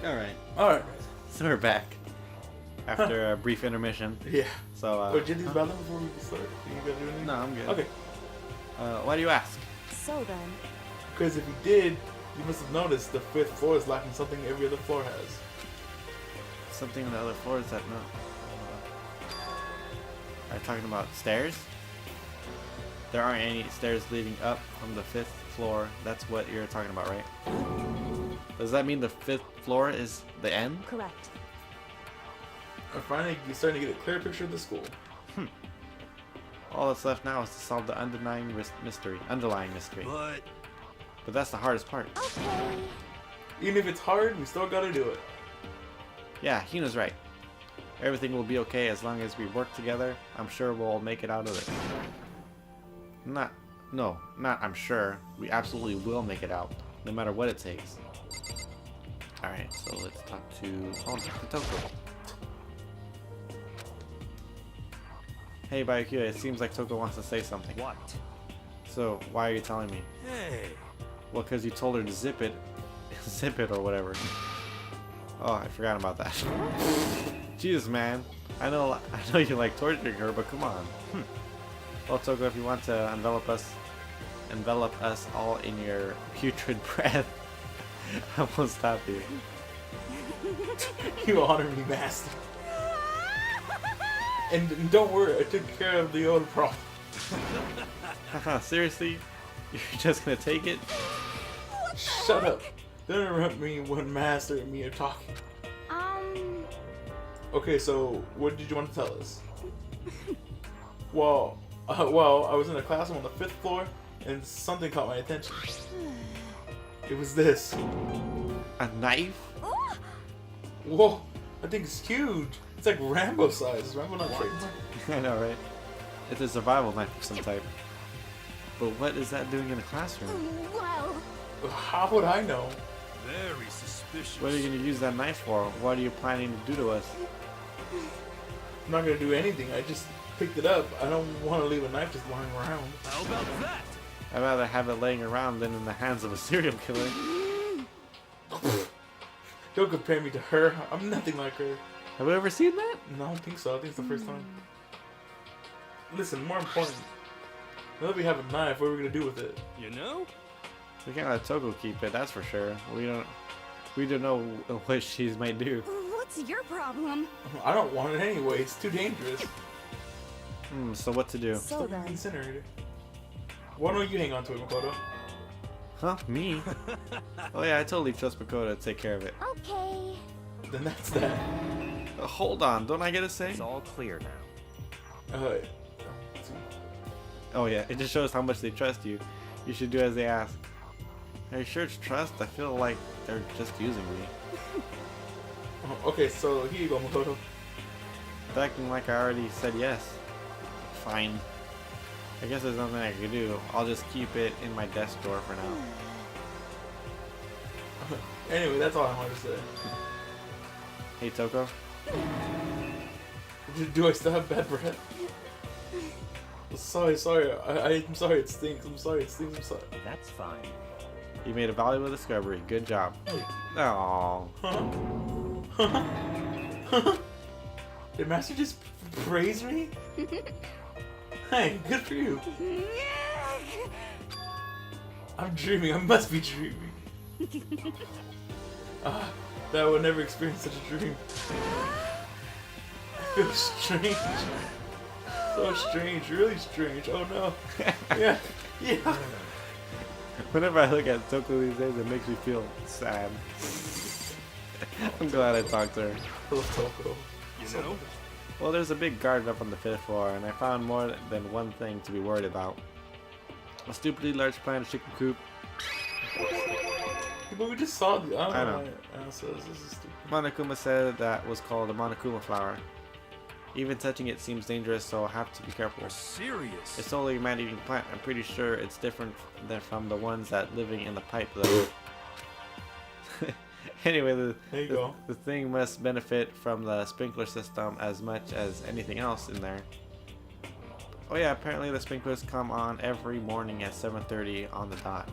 Alright, Alright. so we're back after a brief intermission. Yeah. So, Oh, did these bathroom before we start? You gotta do anything? no, I'm good. Okay. Why do you ask? So then, Because if you did, you must have noticed the 5th floor is lacking something every other floor has. Something on the other floors that no. Are you talking about stairs? There aren't any stairs leading up from the 5th floor. That's what you're talking about, right? Does that mean the 5th floor is the end? correct. And finally, you're starting to get a clear picture of the school. All that's left now is to solve the underlying mystery. But that's the hardest part. Okay. Even if it's hard, we still gotta do it. Yeah, Hina's right. Everything will be okay as long as we work together. I'm sure we'll make it out of it. Not I'm sure. We absolutely will make it out, no matter what it takes. Alright, so let's talk to Toko. Hey, Bayakyo, it seems like Toko wants to say something. What? So, why are you telling me? Hey. Well, because you told her to zip it. Zip it or whatever. Oh, I forgot about that. Jesus, man. I know you like torturing her, but come on. Well, Toko, if you want to envelop us all in your putrid breath, I won't stop you. You honor me, master. And don't worry, I took care of the old problem. Seriously? You're just gonna take it? Shut up. Don't interrupt me when master and me are talking. Okay, so what did you want to tell us? Well, I was in a classroom on the 5th floor, and something caught my attention. It was this. A knife? Whoa, I think it's huge. It's like Rambo size. Is Rambo not trademark? I know, right? It's a survival knife of some type. But what is that doing in a classroom? Well, How would I know? Very suspicious. What are you gonna use that knife for? What are you planning to do to us? I'm not gonna do anything. I just picked it up. I don't want to leave a knife just lying around. How about that? I'd rather have it laying around than in the hands of a serial killer. Don't compare me to her. I'm nothing like her. Have you ever seen that? No, I don't think so. I think it's the first time. Listen, more important. Now that we have a knife, what are we gonna do with it? You know? We can't let Toko keep it, that's for sure. We don't know what she might do. what's your problem? I don't want it anyway. It's too dangerous. So what to do? So Still then, incinerator. Why don't you hang on to it, Makoto? Huh? Me? Oh yeah, I totally trust Makoto to take care of it. okay. Then that's that. Hold on, don't I get a say? It's all clear now. Oh yeah, it just shows how much they trust you. You should do as they ask. Are you sure it's trust? I feel like they're just using me. Okay, so here you go, Makoto. Acting like I already said yes. Fine. I guess there's nothing I can do. I'll just keep it in my desk drawer for now. Anyway, that's all I wanted to say. Hey Toko. Do I still have bad breath? Sorry. I'm sorry it stinks. I'm sorry. That's fine. You made a valuable discovery. Good job. Aww. Did Master just praise me? Hey, good for you. I'm dreaming. I must be dreaming. That I would never experience such a dream. I feel strange. So strange. Really strange. Oh no. Yeah. Whenever I look at Toko these days, it makes me feel sad. I'm glad I talked to her. Hello, Toko. You know? Well, there's a big garden up on the 5th floor, and I found more than one thing to be worried about. A stupidly large plant chicken coop. But we just saw the. I know. So this is stupid. Monokuma said that was called a Monokuma flower. Even touching it seems dangerous, so I'll have to be careful. You're serious. It's only a man-eating plant. I'm pretty sure it's different than from the ones that living in the pipe, though. Anyway, There you go. the thing must benefit from the sprinkler system as much as anything else in there. Oh yeah, apparently the sprinklers come on every morning at 7:30 on the dot.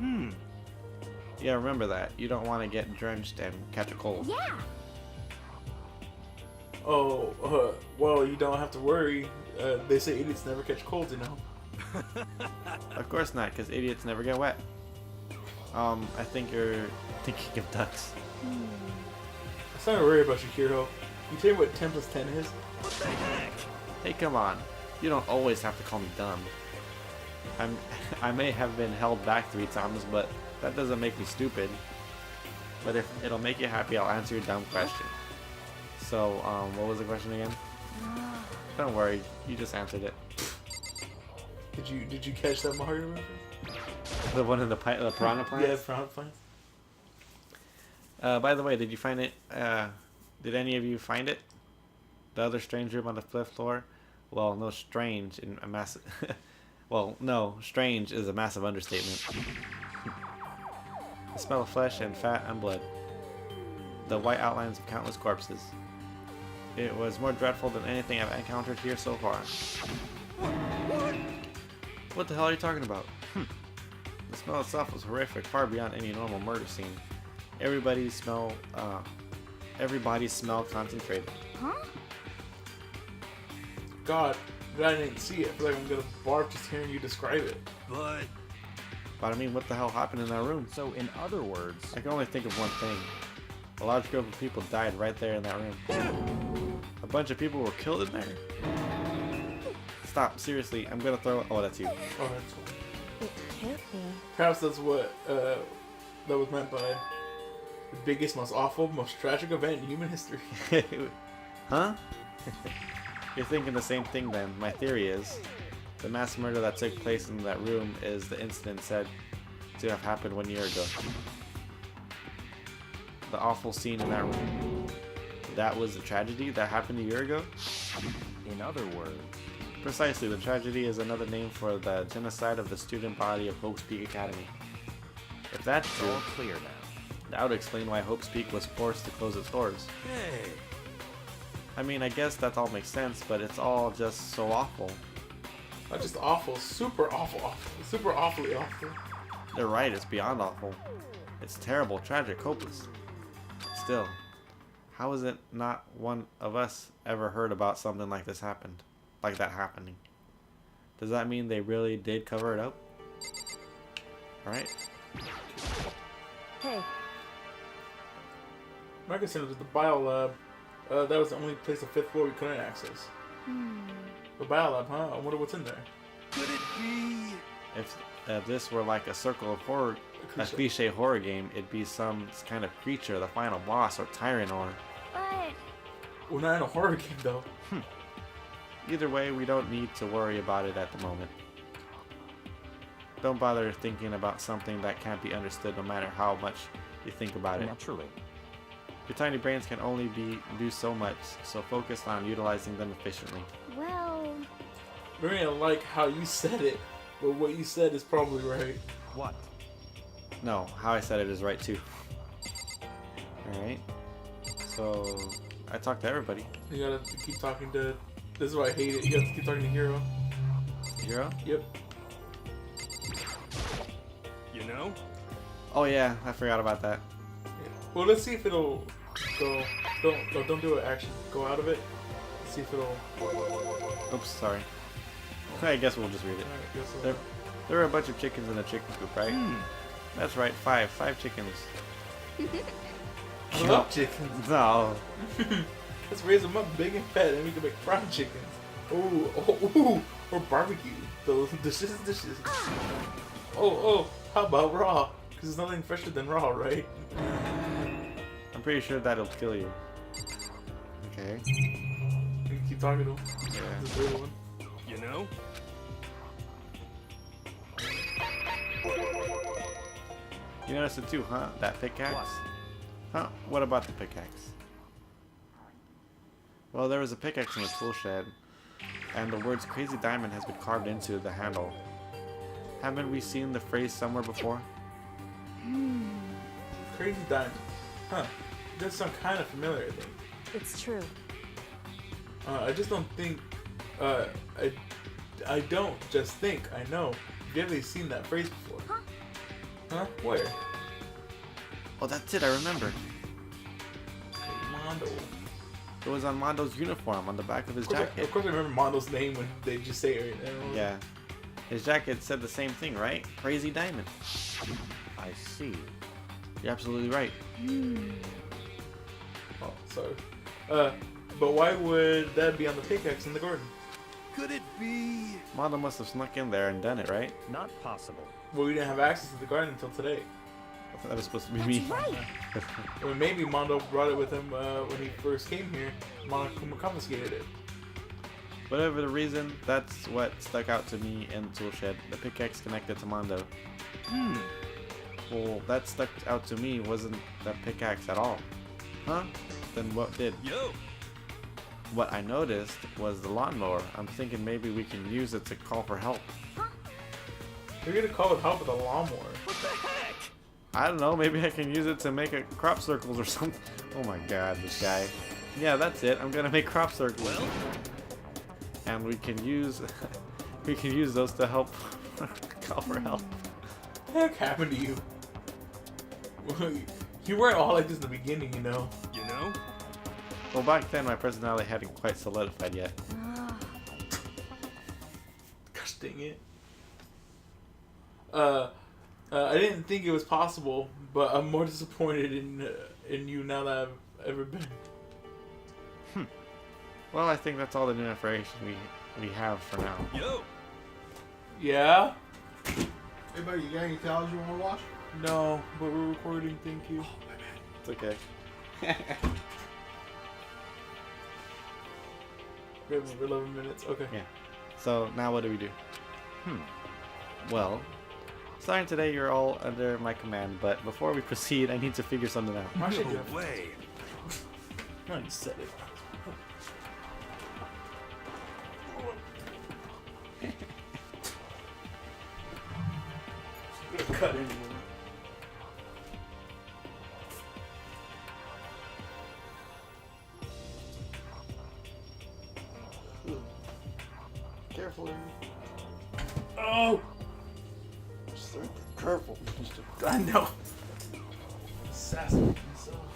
Yeah, remember that. You don't want to get drenched and catch a cold. Yeah. Oh, well, you don't have to worry. They say idiots never catch colds, you know. Of course not, because idiots never get wet. I think you're thinking of ducks. I'm not worried about your hero. You tell me what 10 plus 10 is? What the heck? Hey, come on. You don't always have to call me dumb. I may have been held back 3 times, but that doesn't make me stupid. But if it'll make you happy, I'll answer your dumb question. So, what was the question again? Don't worry, you just answered it. Did you catch that Mario reference? The one in the piranha plant? Yeah, piranha plant. By the way, did you find it? Did any of you find it? The other strange room on the 5th floor? Well, no, strange in a massive. Well, no, strange is a massive understatement. The smell of flesh and fat and blood. The white outlines of countless corpses. It was more dreadful than anything I've encountered here so far. What the hell are you talking about? The smell itself was horrific, far beyond any normal murder scene. Everybody's smell concentrated. Huh? God, I didn't see it. I feel like I'm gonna barf just hearing you describe it. But But I mean, what the hell happened in that room? so in other words, I can only think of one thing. A large group of people died right there in that room. A bunch of people were killed in there. Stop, seriously, I'm gonna throw it. Oh, that's you. Oh, that's cool. It can't be. Perhaps that's what that was meant by the biggest, most awful, most tragic event in human history. Huh? You're thinking the same thing then. My theory is, the mass murder that took place in that room is the incident said to have happened 1 year ago. The awful scene in that room. That was the tragedy that happened a year ago? in other words, Precisely, the tragedy is another name for the genocide of the student body of Hope's Peak Academy. If that's it's true, all clear now. that would explain why Hope's Peak was forced to close its doors. Hey, I mean, I guess that all makes sense, but it's all just so awful. Not just awful, super awful, super awfully awful. They're right, it's beyond awful. It's terrible, tragic, hopeless. Still, how is it not one of us ever heard about something like this happened? Like that happening? Does that mean they really did cover it up? Alright. Hey, My concern was the bio lab. That was the only place on 5th floor we couldn't access. The bio lab, huh? I wonder what's in there. could it be? If this were like a circle of horror, a cliche horror game, it'd be some kind of creature, the final boss, or tyrant, or... but We're not in a horror game though. Either way, we don't need to worry about it at the moment. Don't bother thinking about something that can't be understood no matter how much you think about it. Naturally. Your tiny brains can only do so much, so focus on utilizing them efficiently. well, I really like how you said it, but what you said is probably right. What? No, how I said it is right too. Alright. So, I talked to everybody. You gotta keep talking to. This is why I hate it. You have to keep talking to Hero. Hero? Yep. You know? Oh yeah, I forgot about that. Well, let's see if it'll go. Don't do it. Action. Go out of it. Let's see if it'll. Oops, sorry. I guess we'll just read it. Alright, guess There, there were a bunch of chickens in the chicken coop, right? That's right, 5 chickens. I love chickens. No. Let's raise them up big and fat, and we can make fried chickens. Ooh, or barbecue. Those dishes. Oh, how about raw? Because there's nothing fresher than raw, right? I'm pretty sure that'll kill you. Okay. You can keep talking to him. Yeah. This little one. You know? You noticed it too, huh? That pickaxe? What? Huh? What about the pickaxe? Well, there was a pickaxe in the tool shed, and the words Crazy Diamond has been carved into the handle. Haven't we seen the phrase somewhere before? Crazy diamond. Huh. It does sound kind of familiar, I think. it's true. I just don't think. I don't just think. I know. Have you ever seen that phrase before? Huh? Where? Oh, that's it. I remember. Mondo. It was on Mondo's uniform on the back of his jacket. Of course, I remember Mondo's name when they just say it. Yeah. His jacket said the same thing, right? Crazy Diamond. I see. You're absolutely right. Oh, sorry. But why would that be on the pickaxe in the garden? Could it be? Mondo must have snuck in there and done it, right? Not possible. Well, we didn't have access to the garden until today. I thought that was supposed to be me. Right. I mean, maybe Mondo brought it with him when he first came here. Mondo confiscated it. Whatever the reason, that's what stuck out to me in Toolshed. The pickaxe connected to Mondo. Well, that stuck out to me wasn't the pickaxe at all. Huh? Then what did? Yo! What I noticed was the lawnmower. I'm thinking maybe we can use it to call for help. You're gonna call it help with a lawnmower. What the heck? I don't know, maybe I can use it to make a crop circles or something. Oh my god, this guy. Yeah, that's it. I'm gonna make crop circles. Well, And we can use those to help call for help. What the heck happened to you? You weren't all like this in the beginning, you know. you know? Well, back then my personality hadn't quite solidified yet. Gosh dang it. I didn't think it was possible, but I'm more disappointed in you now that I've ever been. Well, I think that's all the new information we have for now. Yo! Yeah? Hey buddy, you got any towels you want to wash? No, but we're recording, thank you. It's okay. We have 11 minutes, okay. Yeah. So now what do we do? Well, starting today you're all under my command, but before we proceed, I need to figure something out. Why should No you? way! I already said it. I'm gonna cut anyway. Careful, Aaron. Oh! Just careful. I know. Assassinate myself.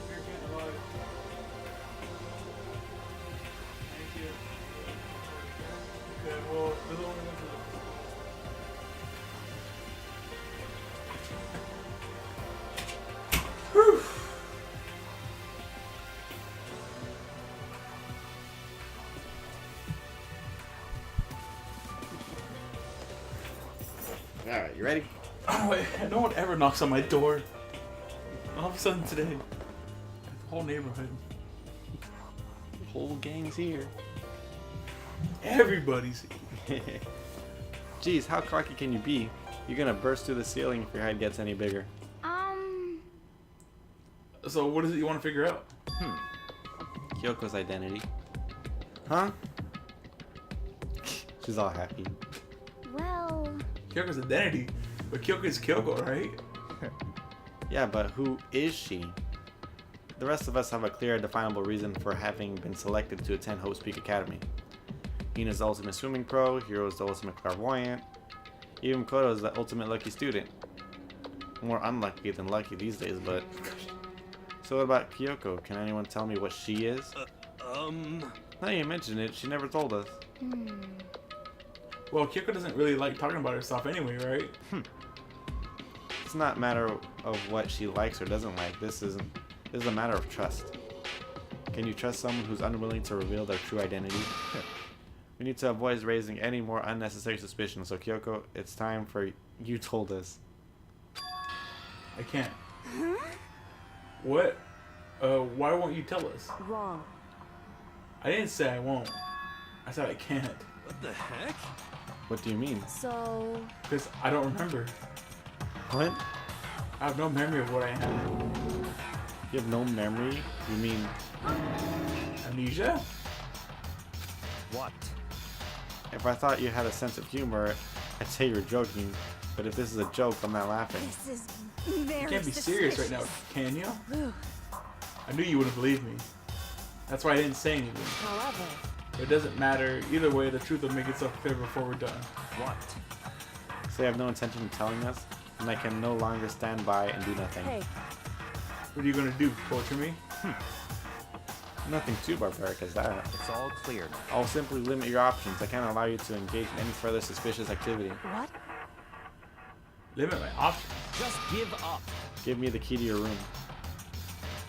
You're getting alive. Thank you. Okay, well, there's only one to Whew. Alright, you ready? Oh, wait, no one ever knocks on my door. All of a sudden today, the whole neighborhood, The whole gang's here. everybody's here. Jeez, how cocky can you be? You're gonna burst through the ceiling if your head gets any bigger. So what is it you want to figure out? Kyoko's identity. Huh? She's all happy. Well, Kyoko's identity, but Kyoko is Kyoko, right? Yeah, but who is she? The rest of us have a clear, definable reason for having been selected to attend Hope's Peak Academy. Hina's the ultimate swimming pro, Hiro's the ultimate clairvoyant, even Koto's the ultimate lucky student. More unlucky than lucky these days, but... So what about Kyoko? Can anyone tell me what she is? Now you mention it, she never told us. Well, Kyoko doesn't really like talking about herself anyway, right? It's not a matter of what she likes or doesn't like. This is a matter of trust. Can you trust someone who's unwilling to reveal their true identity? We need to avoid raising any more unnecessary suspicion. So Kyoko, it's time for you told us. I can't. What? Why won't you tell us? wrong. I didn't say I won't. I said I can't. What the heck? What do you mean? So, Because I don't remember. What? I have no memory of what I had. You have no memory? You mean... Amnesia? What? If I thought you had a sense of humor, I'd say you were joking. But if this is a joke, I'm not laughing. this is very You can't be serious right now, suspicious. can you? Whew. I knew you wouldn't believe me. That's why I didn't say anything. However, It doesn't matter. Either way, the truth will make itself clear before we're done. What? Say I have no intention of telling us, and I can no longer stand by and do nothing. hey, What are you gonna do? Torture me? Nothing too barbaric as that. It's all clear now. I'll simply limit your options. I can't allow you to engage in any further suspicious activity. what? Limit my options. Just give up. Give me the key to your room.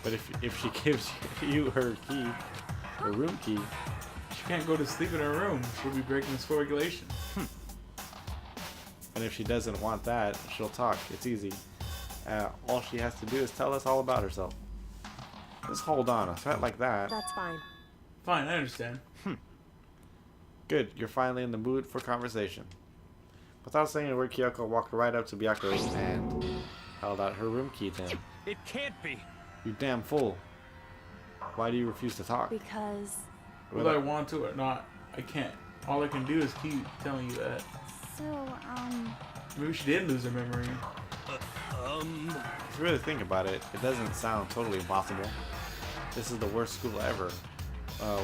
But if she gives you her key, her room key, She can't go to sleep in her room. She'll be breaking the school regulation. and if she doesn't want that, she'll talk. It's easy. All she has to do is tell us all about herself. Just hold on. A threat like that. That's fine. Fine, I understand. Good. You're finally in the mood for conversation. Without saying a word, Kyoko walked right up to Byakuya and held out her room key to him. It can't be. You damn fool. Why do you refuse to talk? Because, Whether I want to or not, I can't. All I can do is keep telling you that. so, Maybe she did lose her memory. If you really think about it, it doesn't sound totally impossible. This is the worst school ever,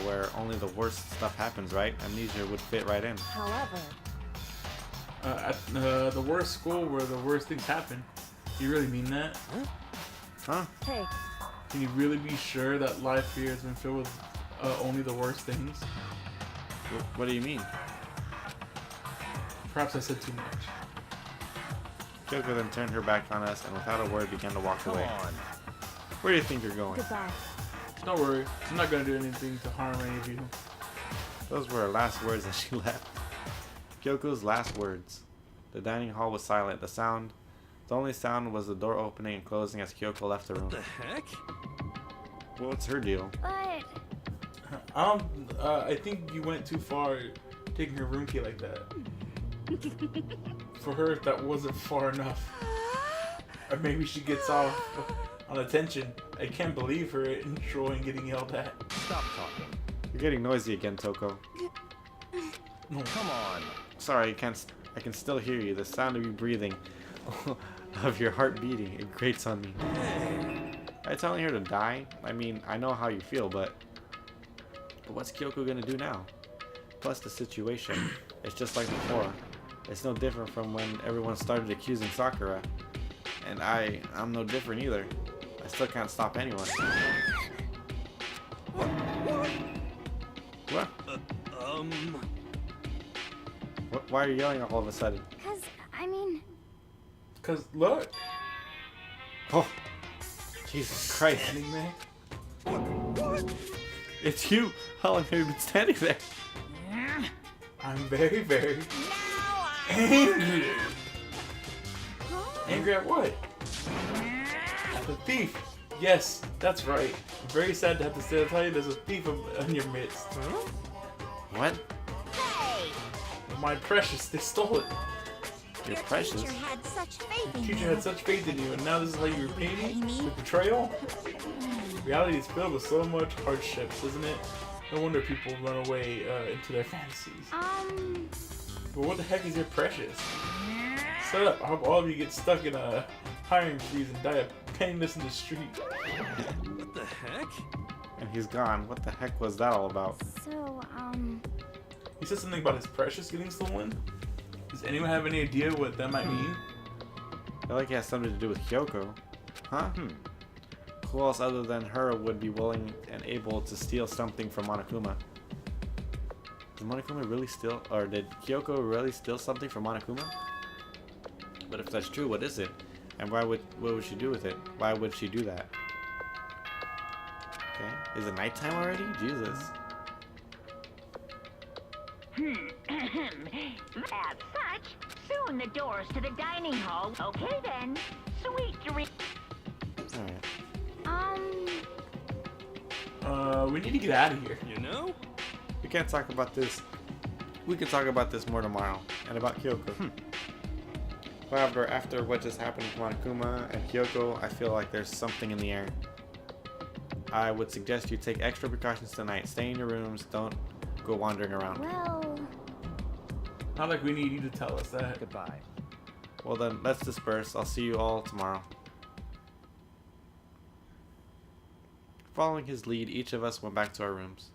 where only the worst stuff happens, right? Amnesia would fit right in. however, At the worst school where the worst things happen. You really mean that? Huh? hey, Can you really be sure that life here has been filled with only the worst things? What do you mean? Perhaps I said too much. Kyoko then turned her back on us and without a word began to walk Come away. on. Where do you think you're going? goodbye. Don't worry, I'm not gonna do anything to harm any of you. Those were her last words as she left. Kyoko's last words. The dining hall was silent. The only sound was the door opening and closing as Kyoko left the room. The heck? What's her deal? But, I think you went too far taking her room key like that. For her, that wasn't far enough. Or maybe she gets off on attention. I can't believe her in Troy and getting yelled at. Stop talking. You're getting noisy again, Toko. No. Come on. Sorry, I can still hear you. The sound of you breathing, of your heart beating, it grates on me. Are you telling her to die? I mean, I know how you feel, but what's Kyoko gonna do now? Plus the situation, it's just like before. It's no different from when everyone started accusing Sakura. And I'm no different either. I still can't stop anyone. What? Why are you yelling all of a sudden? cause, I mean, Cause look, Oh, Jesus Christ. standing there. It's you! How long have you been standing there? I'm very, very angry. Angry at what? At the thief. Yes, that's right. I'm very sad to have to say, tell you there's a thief in your midst. What? My precious, they stole it. You're precious. teacher had such faith in Teacher had such faith in you, and now this is how you repay me? With betrayal? Reality is filled with so much hardships, isn't it? No wonder people run away into their fantasies. But what the heck is your precious? Shut up. I hope all of you get stuck in a hiring freeze and die of penniless in the street. What the heck? And he's gone. What the heck was that all about? So, He said something about his precious getting stolen. Does anyone have any idea what that might mean? I feel like it has something to do with Kyoko. Huh? Who else other than her would be willing and able to steal something from Monokuma? Did Monokuma really steal, or did Kyoko really steal something from Monokuma? But if that's true, what is it? And what would she do with it? Why would she do that? Okay. Is it nighttime already? Jesus. As such, soon the doors to the dining hall. Okay then. Sweet dreams. Alright. We need to get out of here. You know? We can't talk about this. We can talk about this more tomorrow. And about Kyoko. However, after what just happened with Monokuma and Kyoko, I feel like there's something in the air. I would suggest you take extra precautions tonight. Stay in your rooms. Don't go wandering around. well, Not like we need you to tell us that. Goodbye. Well then, let's disperse. I'll see you all tomorrow. Following his lead, each of us went back to our rooms.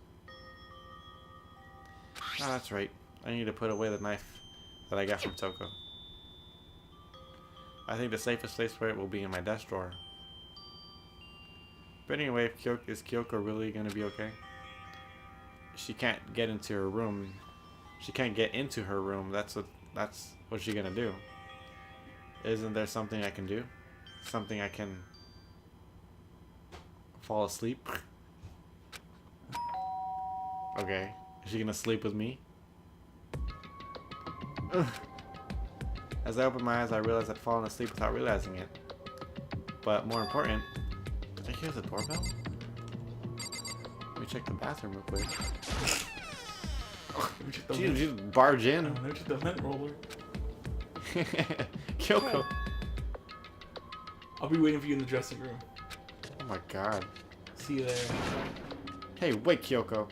Ah, that's right. I need to put away the knife that I got from Toko. I think the safest place for it will be in my desk drawer. But anyway, is Kyoko really gonna be okay? She can't get into her room. She can't get into her room. That's what she's gonna do. Isn't there something I can do? Something I can fall asleep? Okay. Is she gonna sleep with me? As I opened my eyes, I realized I'd fallen asleep without realizing it. But more important, did I hear the doorbell? Let me check the bathroom real quick. Jeez, you barge in. Let me check the lint roller. Kyoko. I'll be waiting for you in the dressing room. Oh my god. See you there. Hey, wait, Kyoko.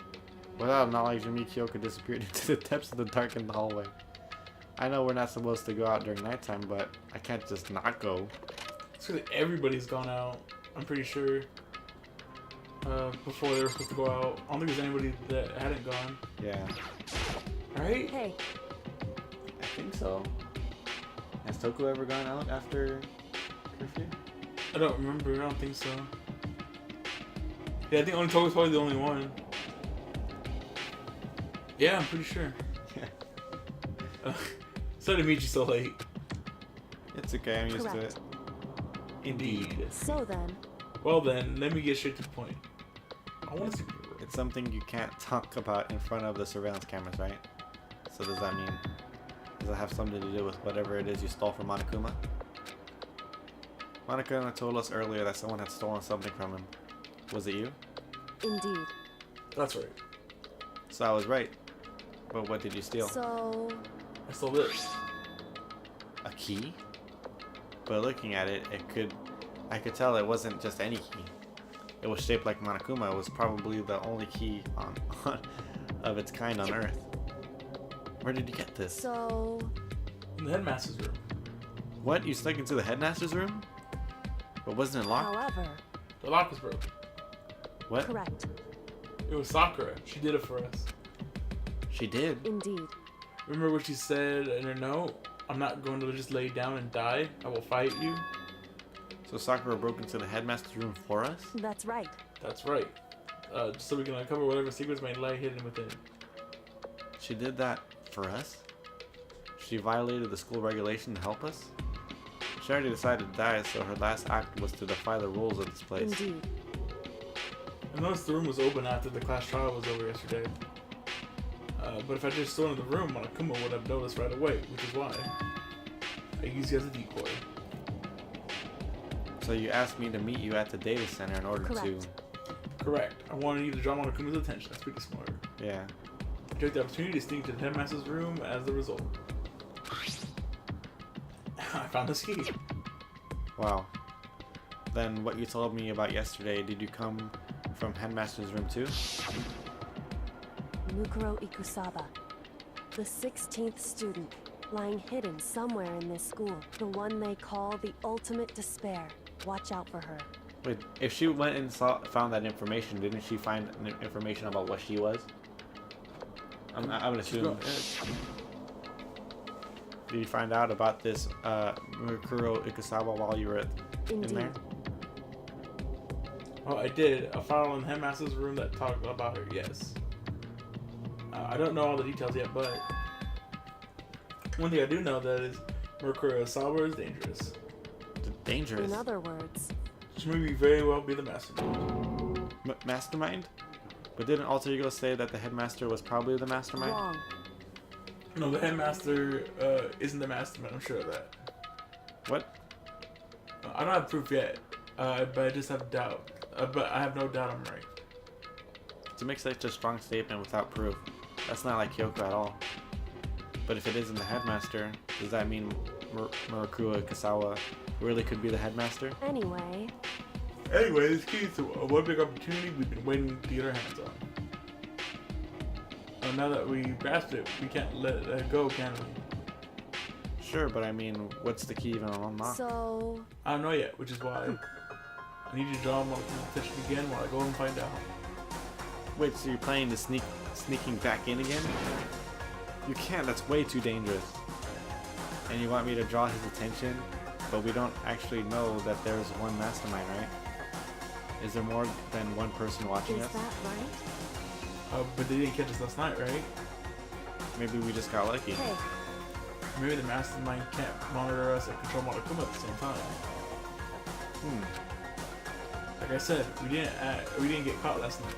Without acknowledging me, Kyoko disappeared into the depths of the darkened hallway. I know we're not supposed to go out during nighttime, but I can't just not go. It's because everybody's gone out, I'm pretty sure. Before they were supposed to go out. I don't think there's anybody that hadn't gone. Yeah. Right? Hey. I think so. Has Toko ever gone out after curfew? I don't remember. I don't think so. Yeah, I think only Toko's probably the only one. Yeah, I'm pretty sure. Yeah. Sorry to meet you so late. It's okay, I'm used to it. Indeed. So then. Well then, let me get straight to the point. I want to see. It's something you can't talk about in front of the surveillance cameras, right? So does that mean... Does it have something to do with whatever it is you stole from Monokuma? Monokuma told us earlier that someone had stolen something from him. Was it you? Indeed. That's right. So I was right. But what did you steal? So. I stole this. A key? But looking at it, I could tell it wasn't just any key. It was shaped like Monokuma. It was probably the only key of its kind on Earth. Where did you get this? So. In the headmaster's room. What? You snuck into the headmaster's room? But wasn't it locked? However. The lock was broken. What? Correct. It was Sakura. She did it for us. She did? Indeed. Remember what she said in her note? I'm not going to just lay down and die. I will fight you. So Sakura broke into the headmaster's room for us? That's right. That's right. Just so we can uncover whatever secrets may lie hidden within. She did that for us? She violated the school regulation to help us? She already decided to die, so her last act was to defy the rules of this place. Indeed. I noticed the room was open after the class trial was over yesterday. But if I just stood in the room, Monokuma would have noticed right away, which is why I used you as a decoy. So you asked me to meet you at the data center in order Correct. Correct. I wanted you to draw Monokuma's attention. That's pretty smart. Yeah. I took the opportunity to sneak to the headmaster's room as the result. I found this key. Wow. Then what you told me about yesterday, did you come from headmaster's room too? Mukuro Ikusaba. The 16th student, lying hidden somewhere in this school. The one they call the ultimate despair. Watch out for her. Wait, if she went and found that information, didn't she find information about what she was? I would assume. Did you find out about this Mukuro Ikusaba while you were in there? Oh, I did. I found in the headmaster's room that talked about her, yes. I don't know all the details yet, but one thing I do know that is Mukuro Ikusaba is dangerous. Dangerous? In other words, She may very well be the mastermind. Mastermind? But didn't Alter Ego say that the headmaster was probably the mastermind? wrong. No, the headmaster isn't the mastermind. I'm sure of that. What? I don't have proof yet, but I just have doubt. But I have no doubt I'm right. To make such a strong statement without proof, that's not like Kyoko at all. But if it isn't the headmaster, does that mean Mukuro Ikusaba really could be the headmaster? Anyway, Anyway, this key to one big opportunity we've been waiting to get our hands on. Now that we grasped it, we can't let it go, can we? Sure, but I mean, what's the key even unlocked? so I don't know yet, which is why I need you to draw my attention again while I go and find out. Wait, so you're planning to sneaking back in again? You can't, that's way too dangerous. And you want me to draw his attention, but we don't actually know that there's one mastermind, right? Is there more than one person watching Is us? that right? But they didn't catch us last night, right? Maybe we just got lucky. Hey, Maybe the mastermind can't monitor us and control Monokuma at the same time. Like I said, we didn't get caught last night.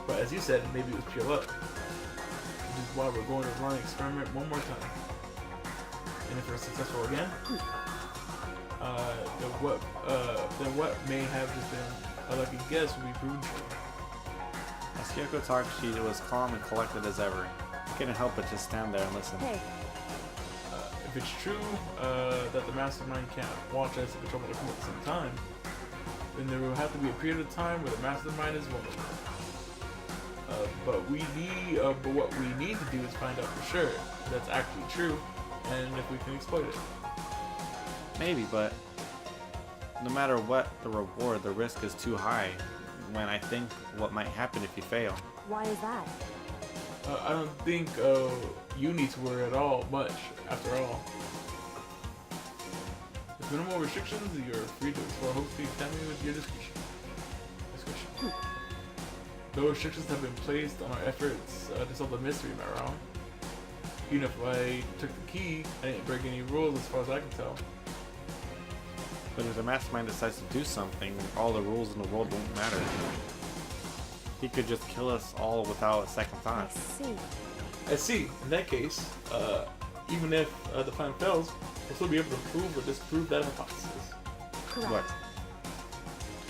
But as you said, maybe it was pure luck. Which is why we're going to run the experiment one more time. And if we're successful again, then what may have just been a lucky guess will be proven true. As Kyoko talked, she was calm and collected as ever. I couldn't help but just stand there and listen. hey, If it's true that the mastermind can't watch us and control Monokuma at the same time, then there will have to be a period of time where the mastermind is vulnerable. But what we need to do is find out for sure if that's actually true, and if we can exploit it. Maybe, but no matter what the reward, the risk is too high when I think what might happen if you fail. why is that? I don't think you need to worry at all much, after all. With minimal restrictions, you're free to explore Hope Speed Academy with your discretion. No restrictions have been placed on our efforts to solve the mystery, am I wrong? Even if I took the key, I didn't break any rules as far as I can tell. But if the mastermind decides to do something, all the rules in the world won't matter. He could just kill us all without a second I thought. see. I see. In that case, even if the plan fails, we'll still be able to prove or disprove that hypothesis. Correct. What?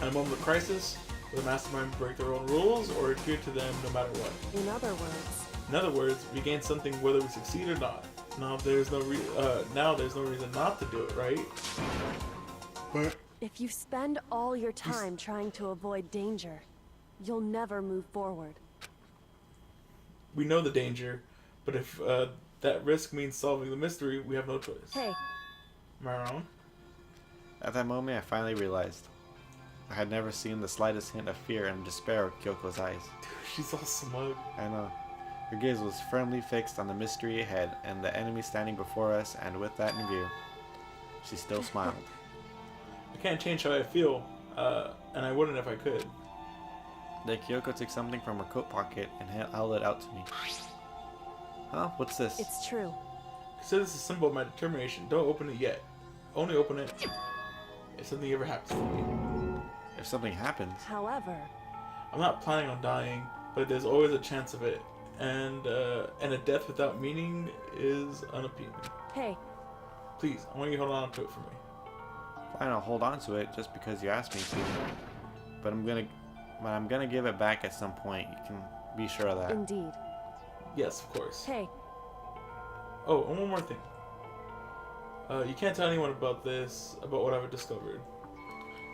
At a moment of crisis, will the mastermind break their own rules or adhere to them no matter what? In other words, In other words, we gain something whether we succeed or not. Now there's no reason not to do it, right? But if you spend all your time trying to avoid danger, you'll never move forward. we know the danger, but if that risk means solving the mystery, we have no choice. Hey, Am I wrong? At that moment, I finally realized. I had never seen the slightest hint of fear and despair in Kyoko's eyes. She's all smug. I know. Her gaze was firmly fixed on the mystery ahead and the enemy standing before us, and with that in view, she still smiled. I can't change how I feel, and I wouldn't if I could. Then Kyoko took something from her coat pocket and held it out to me. Huh? What's this? it's true. Consider this a symbol of my determination. Don't open it yet. Only open it if something ever happens to me. If something happens, However, I'm not planning on dying, but there's always a chance of it, and a death without meaning is unappealing. hey, Please, I want you to hold on to it for me. fine, I'll hold on to it just because you asked me to. But I'm gonna give it back at some point. You can be sure of that. indeed. Yes, of course. Hey, Oh, and one more thing. You can't tell anyone about this, about what I've discovered.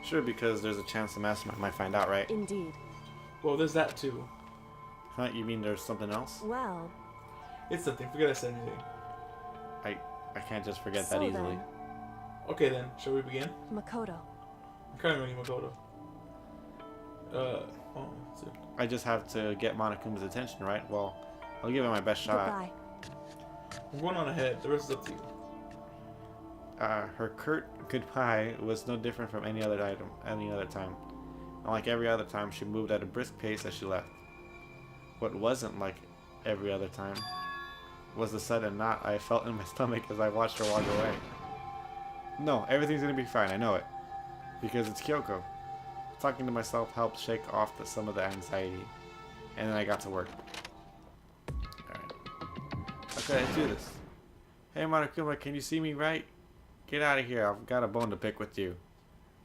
Sure, because there's a chance the mastermind might find out, right? indeed. Well, there's that too. Huh? You mean there's something else? Well, It's nothing. Forget I said anything. I can't just forget so that easily. then, Okay then, shall we begin? Makoto. I'm kind of running Makoto. That's it. I just have to get Monokuma's attention, right? Well, I'll give it my best shot. Goodbye. I'm going on ahead. The rest is up to you. Her curt goodbye was no different from any other time. And like every other time, she moved at a brisk pace as she left. What wasn't like every other time was the sudden knot I felt in my stomach as I watched her walk away. No, everything's gonna be fine, I know it. Because it's Kyoko. Talking to myself helped shake off some of the anxiety. And then I got to work. Alright. Okay, let's do this. Hey Monokuma, can you see me right? Get out of here, I've got a bone to pick with you.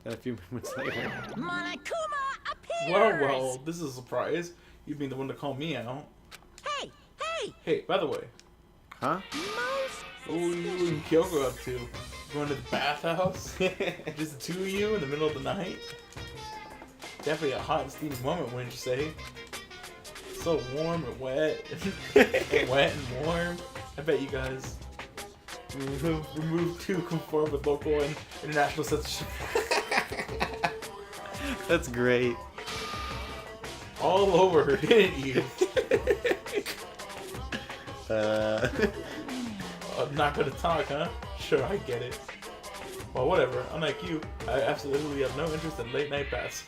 Then a few minutes later. Monokuma appears! Well, this is a surprise. You being the one to call me out. Hey, hey! Hey, by the way, Huh? Most what were you and Kyoko up to? Going to the bathhouse? Just the two of you in the middle of the night? Definitely a hot and steamy moment, wouldn't you say? So warm and wet. And wet and warm. I bet you guys removed to conform with local and international censorship. That's great. All over her, didn't you? I'm not gonna talk, huh? Sure, I get it. Well, whatever. Unlike you, I absolutely have no interest in late night baths.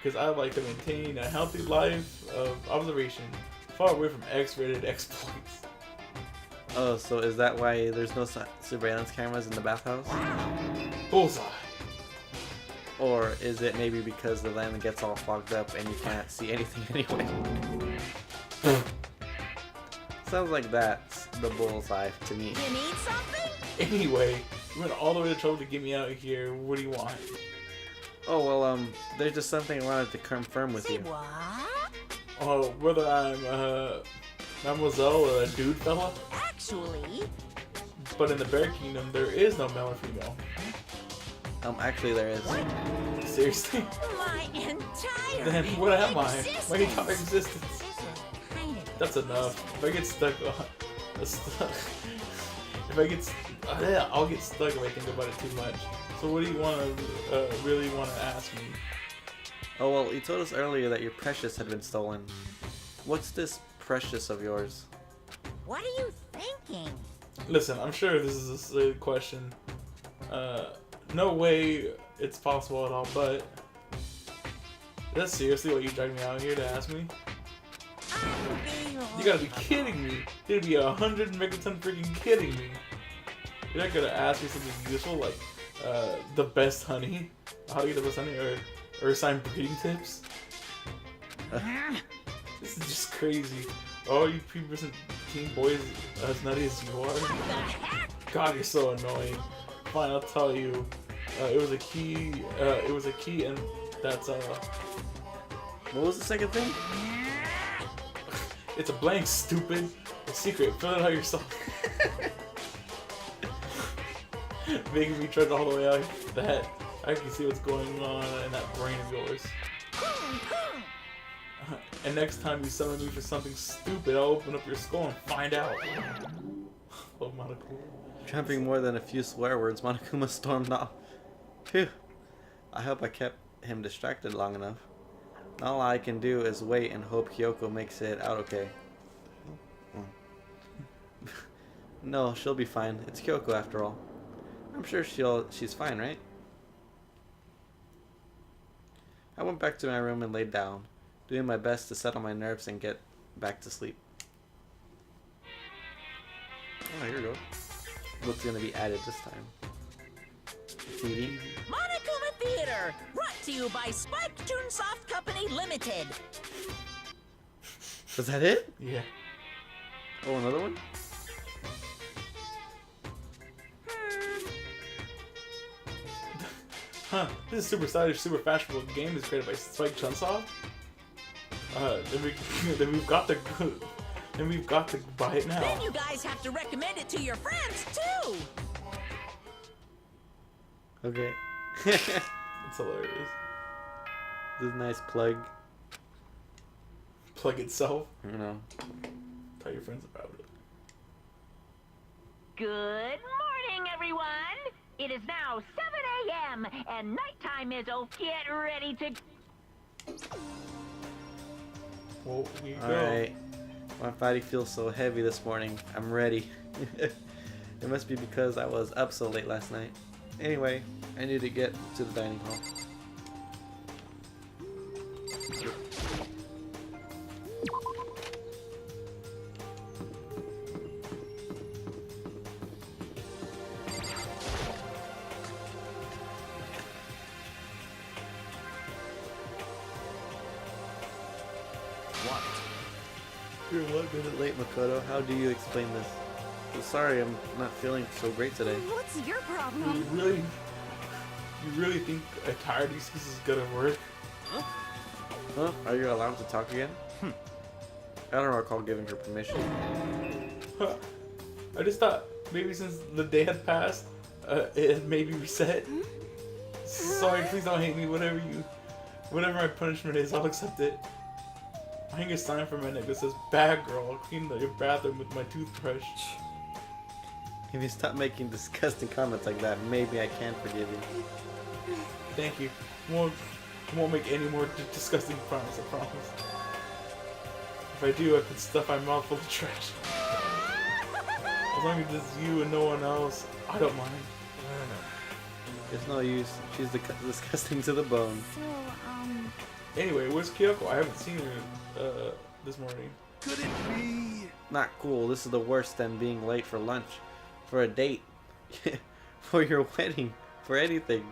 Because I like to maintain a healthy life of observation, far away from X-rated exploits. Oh, so is that why there's no surveillance cameras in the bathhouse? Bullseye. Or is it maybe because the land gets all fogged up and you can't see anything anyway? Sounds like that's the bullseye to me. You need something? Anyway, you went all the way to trouble to get me out here. What do you want? Oh, well, there's just something I wanted to confirm with Say you. what? Oh, whether I'm mademoiselle or a dude fella? Actually, But in the Bear Kingdom, there is no male or female. Actually there is. Seriously? my entire Then what am I? My entire existence. existence. This is kind of That's enough. If I get stuck, I'll get stuck if I think about it too much. So what do you want to really want to ask me? Oh, well, you told us earlier that your precious had been stolen. What's this precious of yours? What are you thinking? Listen, I'm sure this is a silly question. No way it's possible at all, but is that seriously what you dragged me out here to ask me? You gotta be kidding me. You'd be 100 megaton freaking kidding me. You're not gonna ask me something useful like the best honey, how to get the best honey, or assign breeding tips. This is just crazy. Oh, you pubescent teen boys as nutty as you are. God, you're so annoying. Fine, I'll tell you. It was a key. And that's What was the second thing? It's a blank, stupid. A secret. Fill it out yourself. Making me trudge all the way out that I can see what's going on in that brain of yours. And next time you summon me for something stupid, I'll open up your skull and find out. Oh, Monokuma. Tramping more than a few swear words, Monokuma stormed off. Phew. I hope I kept him distracted long enough. All I can do is wait and hope Kyoko makes it out okay. No, she'll be fine. It's Kyoko after all. I'm sure she's fine, right? I went back to my room and laid down, doing my best to settle my nerves and get back to sleep. Oh, here we go. What's gonna be added this time? TV? Monokuma Theater, brought to you by Spike Toonsoft Company Limited. Was that it? Yeah. Oh, another one? Huh. This is super stylish, super fashionable game is created by Spike Chunsoft. Then we've got to buy it now. Then you guys have to recommend it to your friends too. Okay. It's hilarious. This is a nice plug. Plug itself. You know. Tell your friends about it. Good morning, everyone. It is now 7 a.m. and nighttime is over. Get ready to... Well, here you go. Alright. My body feels so heavy this morning. I'm ready. It must be because I was up so late last night. Anyway, I need to get to the dining hall. What? You're 1 minute late, Makoto. How do you explain this? I'm sorry, I'm not feeling so great today. What's your You problem? really think a tired excuse is gonna work? Huh? Are you allowed to talk again? I don't recall giving her permission. Huh. I just thought maybe since the day had passed, it had maybe reset. Sorry, please don't hate me. Whatever my punishment is, I'll accept it. I hang a sign from my neck that says, "Bad girl, I'll clean your bathroom with my toothbrush." If you stop making disgusting comments like that, maybe I can forgive you. Thank you. won't make any more disgusting promise, I promise. If I do, I can stuff my mouth full of trash. As long as it's you and no one else, I don't mind. There's no use. She's disgusting to the bone. So, Anyway, where's Kyoko? I haven't seen her this morning. Could it be? Not cool. This is the worst than being late for lunch, for a date, for your wedding, for anything.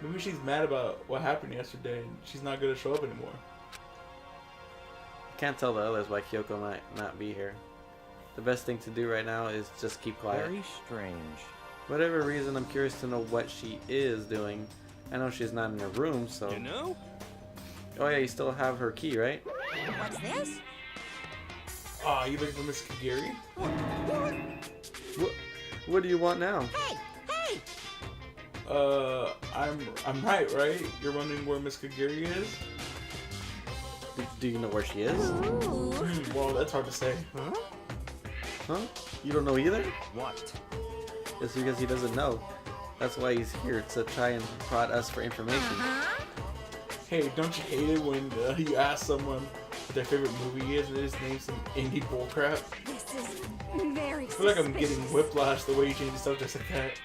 Maybe she's mad about what happened yesterday and she's not gonna show up anymore. Can't tell the others why Kyoko might not be here. The best thing to do right now is just keep quiet. Very strange. Whatever reason, I'm curious to know what she is doing. I know she's not in her room, so... You know? Oh yeah, you still have her key, right? what's this? Ah, you looking for Miss Kagiri? What do you want now? Hey! Hey! I'm right? You're wondering where Miss Kagiri is? Do you know where she is? Ooh. Well, that's hard to say. Huh? You don't know either? What? It's because he doesn't know. That's why he's here, to try and prod us for information. Hey, don't you hate it when you ask someone what their favorite movie is and they just name some indie bullcrap? This is very I feel like I'm getting whiplash the way you change the subjects like that.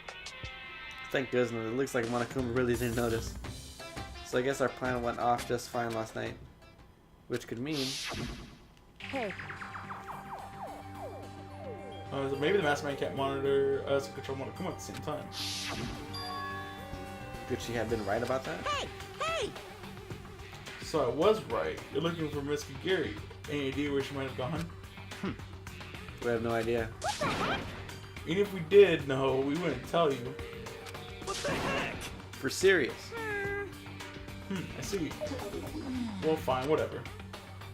Thank goodness, it looks like Monokuma really didn't notice. So I guess our plan went off just fine last night. Which could mean... Hey, So maybe the Mastermind can't monitor us and control Monokuma at the same time. Could she have been right about that? Hey! Hey! So I was right. You're looking for Miss Kagiri. Any idea where she might have gone? We have no idea. Even if we did know, we wouldn't tell you. What the heck? For serious. I see. Well, fine, whatever.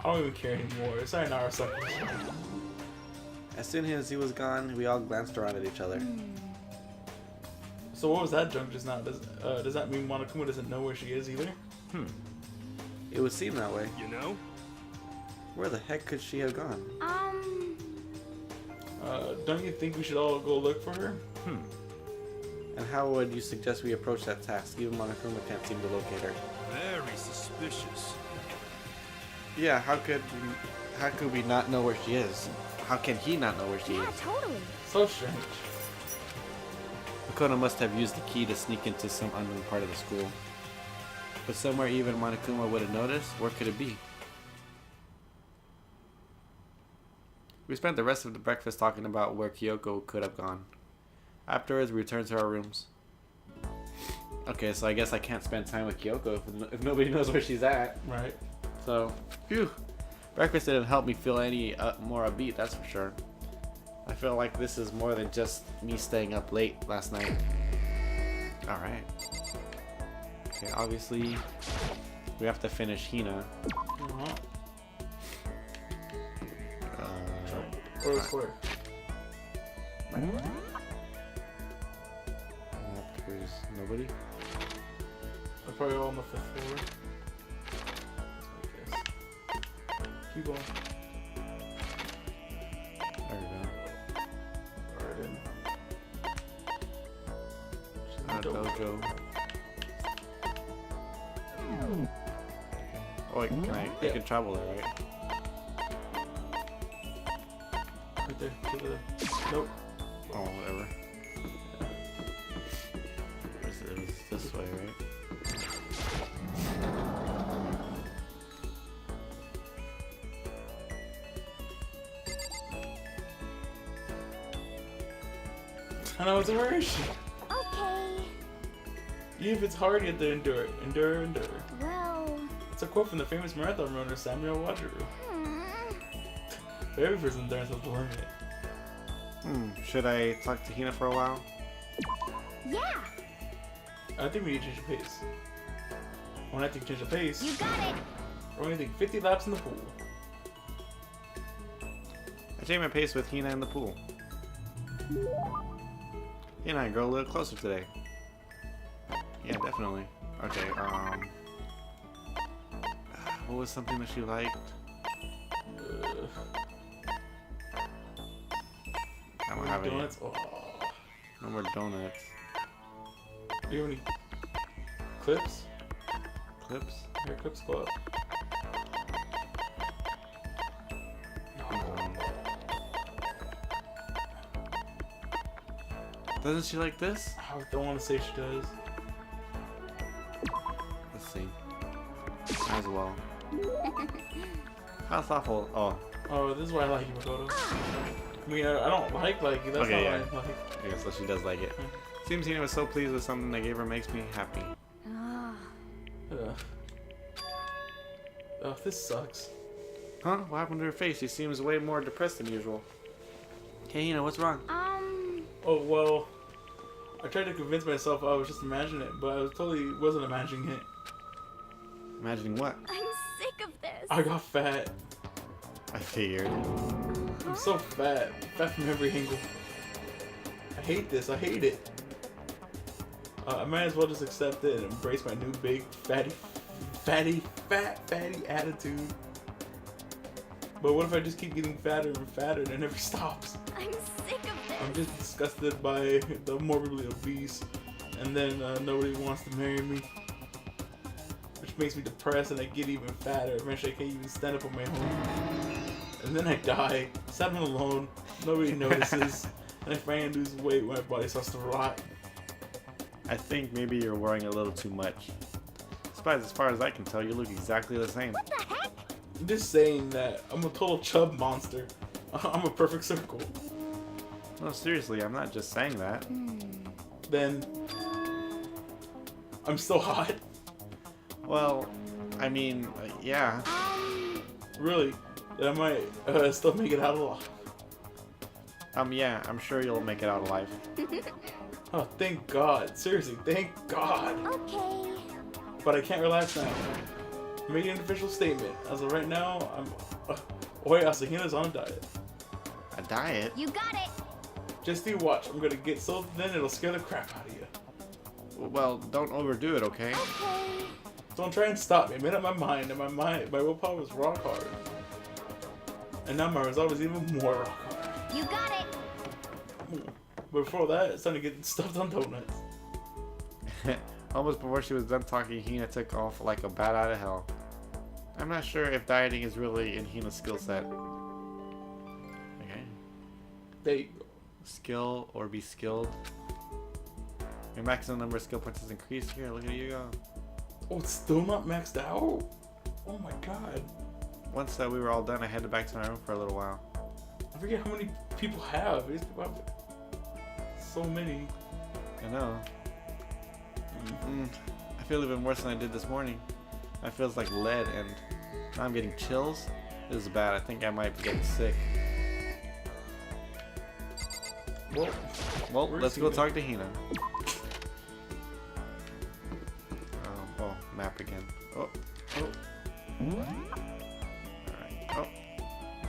I don't even care anymore. It's Sayonara suckers. As soon as he was gone, we all glanced around at each other. So what was that junk just now? Does that mean Monokuma doesn't know where she is either? It would seem that way. You know? Where the heck could she have gone? Don't you think we should all go look for her? And how would you suggest we approach that task? Even Monokuma can't seem to locate her. Very suspicious. Yeah, how could we not know where she is? How can he not know where she Yeah, is? totally. So strange. Makoto must have used the key to sneak into some unknown part of the school. But somewhere even Monokuma would have noticed. Where could it be? We spent the rest of the breakfast talking about where Kyoko could have gone. Afterwards, we returned to our rooms. Okay, so I guess I can't spend time with Kyoko if nobody knows where she's at. Right. So, phew. Breakfast didn't help me feel any more upbeat, that's for sure. I feel like this is more than just me staying up late last night. Alright. Okay, obviously, we have to finish Hina. Or the square. There's nobody. They're probably all on the 5th floor. I guess. Keep going. There we go. Alright, then. She's in the Dojo. Oh wait, I can travel there, right? Right there. To the... Nope. Oh, whatever. It was this way, right? I know, where is she? Okay. Even if it's hard, you have to endure it. Endure, endure. Well... It's a quote from the famous marathon runner Samuel Wajiru. But every person endurance has a limit. Should I talk to Hina for a while? Yeah! I think we need to change the pace. When I think change the pace, You got it! we're only taking 50 laps in the pool. I changed my pace with Hina in the pool. Hina and I grow a little closer today. Yeah, definitely. Okay, what was something that she liked? I don't have any. Donuts? Oh. No more donuts. Do you have any clips? clips. Hair clips go up. Doesn't she like this? I don't want to say she does. Let's see. As well. How's awful? Oh. Oh, this is why I like you, Makoto. I mean, I don't like you. That's Okay, not yeah. why I like. I guess so she does like it. Seems Hina was so pleased with something they gave her makes me happy. Oh, this sucks. Huh? What happened to her face? She seems way more depressed than usual. Hey, Hina, what's wrong? Oh, well, I tried to convince myself I was just imagining it, but I totally wasn't imagining it. Imagining what? I'm sick of this. I got fat. I figured. I'm so fat. Fat from every angle. I hate this. I hate it. I might as well just accept it and embrace my new big fatty attitude. But what if I just keep getting fatter and fatter and it never stops? I'm sick of this. I'm just disgusted by the morbidly obese, and then nobody wants to marry me, which makes me depressed, and I get even fatter. Eventually, I can't even stand up on my own, and then I die, sad and alone. Nobody notices, and I finally lose weight when my body starts to rot. I think maybe you're worrying a little too much. As far as I can tell, you look exactly the same. What the heck? I'm just saying that I'm a total chub monster. I'm a perfect circle. No, seriously, I'm not just saying that. Then I'm still hot. Well, I mean, yeah. Really? Then I might still make it out alive. Yeah, I'm sure you'll make it out alive. Oh, thank God. Seriously, thank God. Okay. But I can't relax now. I'm making an official statement. As of right now, wait, Asahina's on a diet. A diet? You got it. Just you watch. I'm gonna get so thin it'll scare the crap out of you. Well, don't overdo it, okay? Okay. Don't try and stop me. I made up my mind, and my willpower was rock hard. And now my resolve is even more rock hard. You got it. But before that, it's time to get stuffed on donuts. Almost before she was done talking, Hina took off like a bat out of hell. I'm not sure if dieting is really in Hina's skill set. Okay. There you go. Skill or be skilled. Your maximum number of skill points has increased here. Look at you go. Oh, it's still not maxed out? Oh my God. Once we were all done, I headed back to my room for a little while. I forget how many people have. These people have so many. I know. I feel even worse than I did this morning. I feels like lead, and now I'm getting chills. This is bad. I think I might be getting sick. Well, let's go talk to Hina. Oh, map again. Oh. Alright. Oh.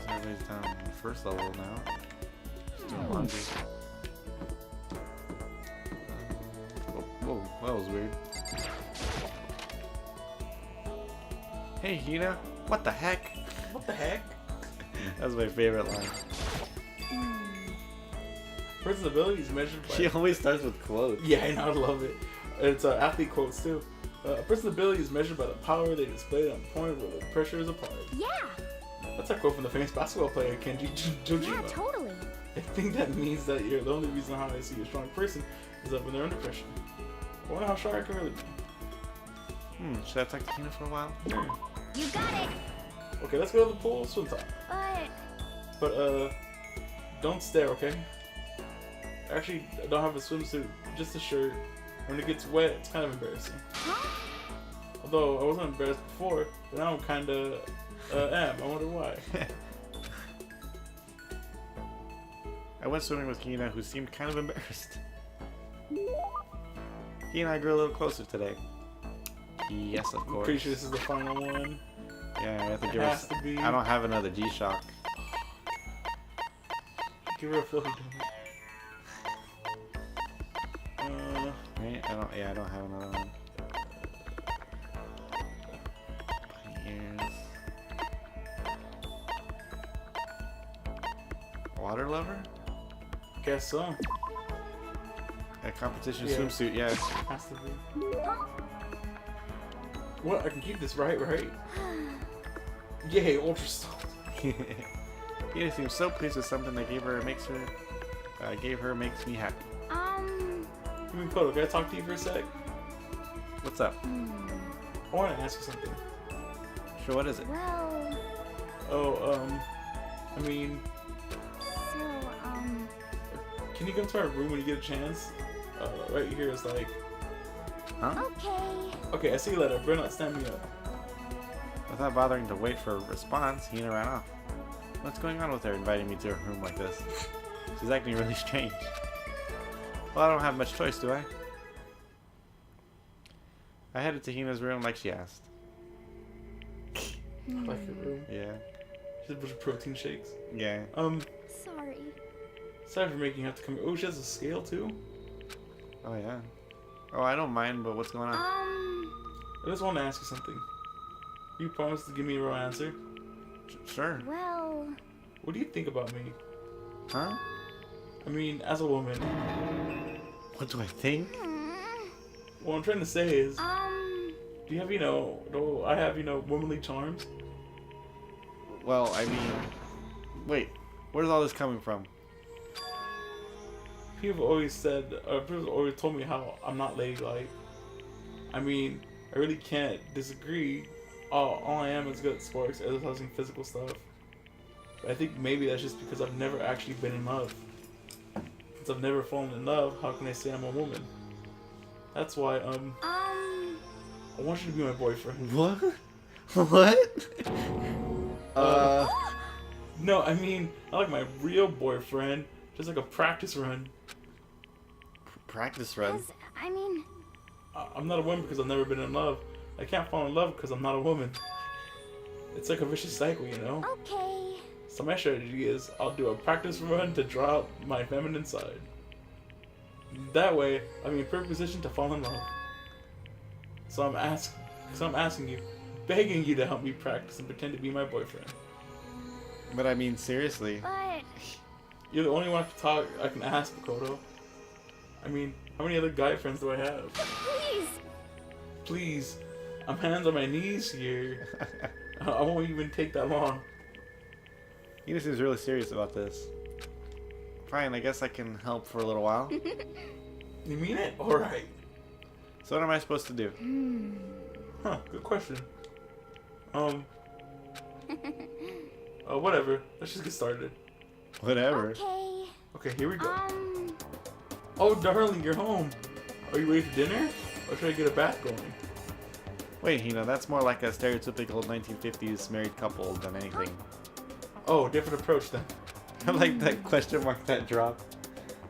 Everybody's down on the first level now. Just doing laundry. Whoa, that was weird. Hey, Hina. What the heck? What the heck? That was my favorite line. Person's ability is measured by... She always starts with quotes. Yeah, I know, I love it. It's athlete quotes too. A person's ability is measured by the power they display on the point where the pressure is applied. Yeah. That's a quote from the famous basketball player Kenji Jojima. Yeah, totally. I think that means that you're the only reason how I see a strong person is that when they're under pressure. I wonder how strong I can really be. Should I talk to Hina for a while? You got it. Okay, let's go to the pool, swim time. But don't stare, okay? Actually, I don't have a swimsuit, just a shirt. When it gets wet, it's kind of embarrassing. Huh? Although I wasn't embarrassed before, but now I'm kinda am. I wonder why. I went swimming with Hina, who seemed kind of embarrassed. He and I grew a little closer today. Yes, of I'm course. pretty sure this is the final one. Yeah, I have to It give has her. to be. I don't have another G-Shock. Give her a filthy donut. Right? I don't. Yeah, I don't have another one. Bunny ears. Water lover? Guess so. A competition Yeah. swimsuit. Yeah. Has to be. What? I can keep this, right? Yay, Ultra Stone. Hina seems so pleased with something that gave her makes me happy. I mean, Kodo, can I talk to you for a sec? What's up? I want to ask you something. Sure, what is it? Well, Oh, I mean, so, can you come to our room when you get a chance? Right here is like, Huh? okay. okay, I see you later. Better not stand me up. Without bothering to wait for a response, Hina ran off. What's going on with her inviting me to her room like this? She's acting really strange. Well, I don't have much choice, do I? I headed to Hina's room like she asked. I like your room. Yeah. She has a bunch of protein shakes. Yeah. Sorry. Sorry for making you have to come. Oh, she has a scale too? Oh, yeah. Oh, I don't mind, but what's going on? I just want to ask you something. You promised to give me a real answer. Sure. Well, What do you think about me? Huh? I mean, as a woman. What do I think? What I'm trying to say is, do you have, do I have, womanly charms? Well, I mean... Wait, where's all this coming from? People always always told me how I'm not ladylike. I mean, I really can't disagree. All I am is good at sports, exercising, physical stuff. But I think maybe that's just because I've never actually been in love. Since I've never fallen in love, how can I say I'm a woman? That's why, I want you to be my boyfriend. What? What? No, I mean, not like my real boyfriend, just like a practice run. Practice run? 'cause, I mean, I'm not a woman because I've never been in love. I can't fall in love because I'm not a woman. It's like a vicious cycle, you know? okay. So my strategy is I'll do a practice run to draw out my feminine side. That way, I'm in perfect position to fall in love. So I'm asking you, begging you to help me practice and pretend to be my boyfriend. But I mean, seriously. But, You're the only one I can ask, Makoto. I mean, how many other guy friends do I have? please. Please, I'm hands on my knees here. I won't even take that long. Hina seems really serious about this. Fine, I guess I can help for a little while. You mean it? Alright. So what am I supposed to do? Huh, good question. Whatever. Let's just get started. Whatever. Okay. Okay, here we go. Oh, darling, you're home. Are you ready for dinner? Or should I get a bath going? Wait, Hina, that's more like a stereotypical 1950s married couple than anything. Oh, different approach then. I like that question mark that dropped.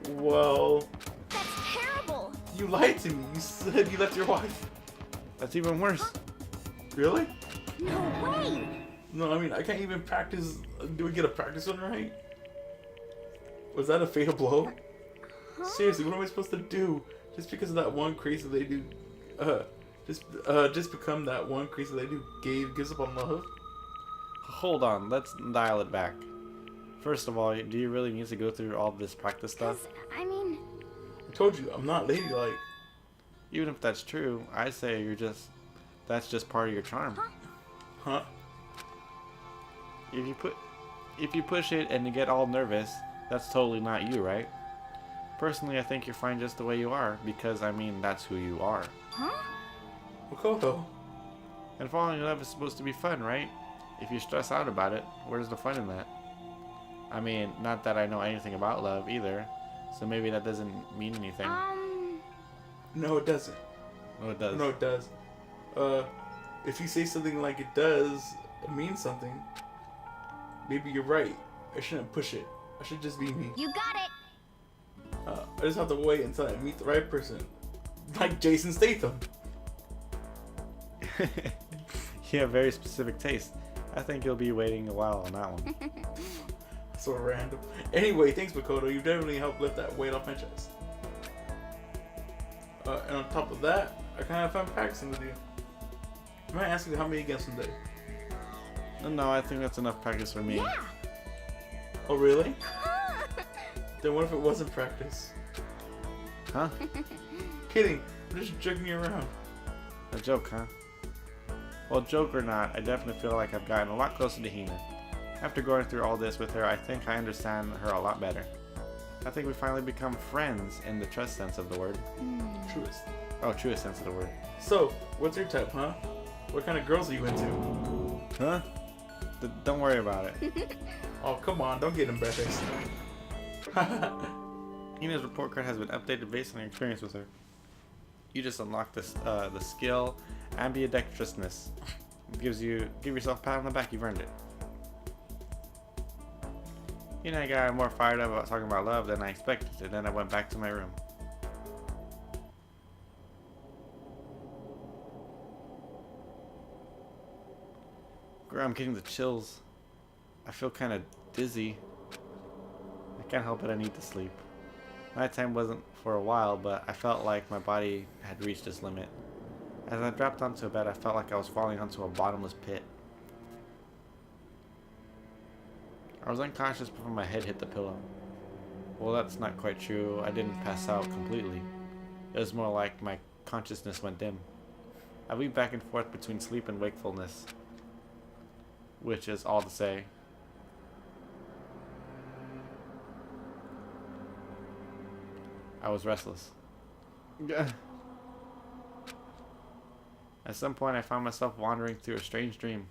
Well, That's terrible. you lied to me. You said you left your wife. That's even worse. Really? No way. No, I mean, I can't even practice. Do we get a practice one right? Was that a fatal blow? Seriously, what am I supposed to do? Just because of that one crazy lady, just become that one crazy lady who gives up on love? Hold on, let's dial it back. First of all, do you really need to go through all this practice stuff? 'Cause, I mean, I told you, I'm not ladylike. Even if that's true, I say that's just part of your charm. Huh? If you push it and you get all nervous, that's totally not you, right? Personally, I think you're fine just the way you are, because I mean, that's who you are. Makoto. And falling in love is supposed to be fun, right? If you stress out about it, where's the fun in that? I mean, not that I know anything about love either, so maybe that doesn't mean anything. No, it doesn't. No, it does. No, it does. If you say something like it does mean something, maybe you're right. I shouldn't push it. I should just be me. you got it. I just have to wait until I meet the right person. Like Jason Statham. You have very specific taste. I think you'll be waiting a while on that one. So random. Anyway, thanks, Makoto. You definitely helped lift that weight off my chest. And on top of that, I kind of have fun practicing with you. I might ask you how many again someday. No, I think that's enough practice for me. Yeah. Oh, really? Then what if it wasn't practice? Huh? Kidding. I'm just joking you around. A joke, huh? Well, joke or not, I definitely feel like I've gotten a lot closer to Hina. After going through all this with her, I think I understand her a lot better. I think we finally become friends in the trust sense of the word. Truest. Oh, truest sense of the word. So, what's your type, huh? What kind of girls are you into? Huh? Don't worry about it. Oh, come on, don't get embarrassed. Hina's report card has been updated based on your experience with her. You just unlocked this, the skill ambidextrousness. Give yourself a pat on the back. You've earned it. I got more fired up about talking about love than I expected, and then I went back to my room. Girl, I'm getting the chills. I feel kind of dizzy. I can't help it, I need to sleep. Nighttime wasn't for a while, but I felt like my body had reached its limit. As I dropped onto a bed, I felt like I was falling onto a bottomless pit. I was unconscious before my head hit the pillow. Well, that's not quite true. I didn't pass out completely. It was more like my consciousness went dim. I weaved back and forth between sleep and wakefulness, which is all to say. I was restless. At some point, I found myself wandering through a strange dream.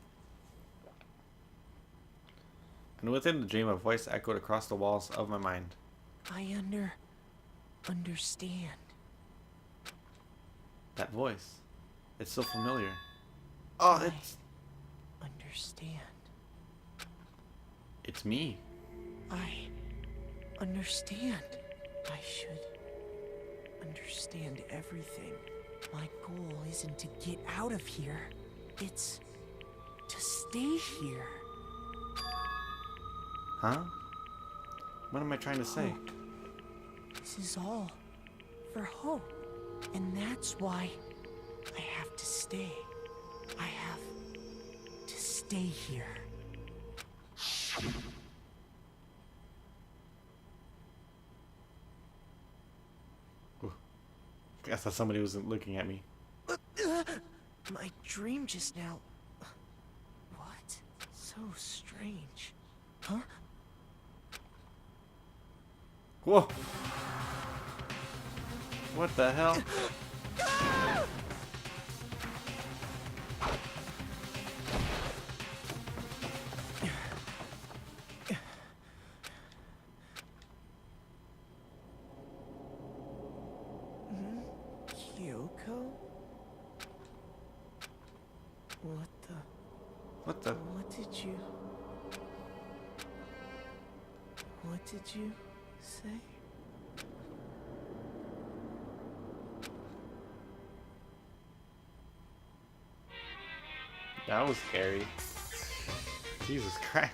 And within the dream, a voice echoed across the walls of my mind. I understand. That voice. It's so familiar. Oh, it's Understand. It's me. I understand. I should understand everything. My goal isn't to get out of here. It's to stay here. Huh? What am I trying to say? Hope. This is all for hope. And that's why I have to stay. I have to stay here. I thought somebody was looking at me. My dream just now. What? So strange. Huh? Whoa! What the hell? Kyoko? What the? What did you say? That was scary. Jesus Christ.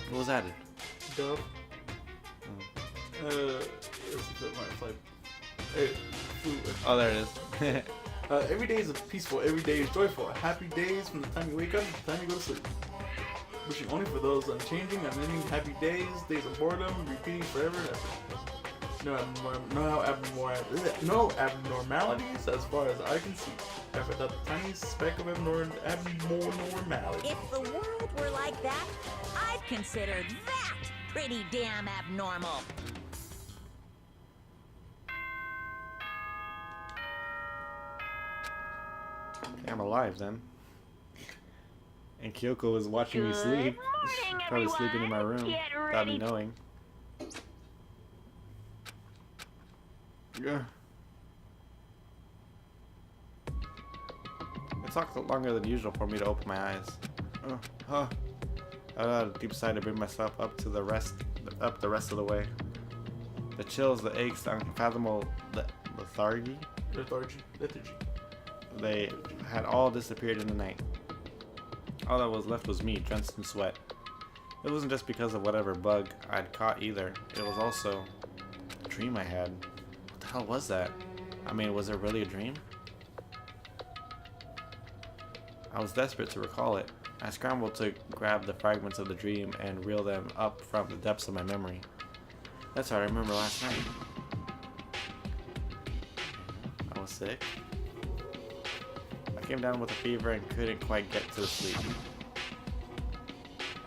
What was added? Dub. Let's put my flight. Hey, food. Oh, there it is. Every day is peaceful. Every day is joyful. Happy days from the time you wake up to the time you go to sleep. Wishing only for those unchanging, unending happy days of boredom, repeating forever and ever. No abnormalities as far as I can see. Have without the tiniest speck of abnormality. If the world were like that, I'd consider that pretty damn abnormal. Okay, I'm alive then. And Kyoko was watching me sleep. Morning, Probably sleeping in my everyone. room Get without me ready. knowing. Yeah. It took longer than usual for me to open my eyes. I had a deep sigh to bring myself up the rest of the way. The chills, the aches, the unfathomable lethargy. They had all disappeared in the night. All that was left was me, drenched in sweat. It wasn't just because of whatever bug I'd caught either. It was also a dream I had. What the hell was that? I mean, was it really a dream? I was desperate to recall it. I scrambled to grab the fragments of the dream and reel them up from the depths of my memory. That's what I remember last night. I was sick. came down with a fever and couldn't quite get to sleep.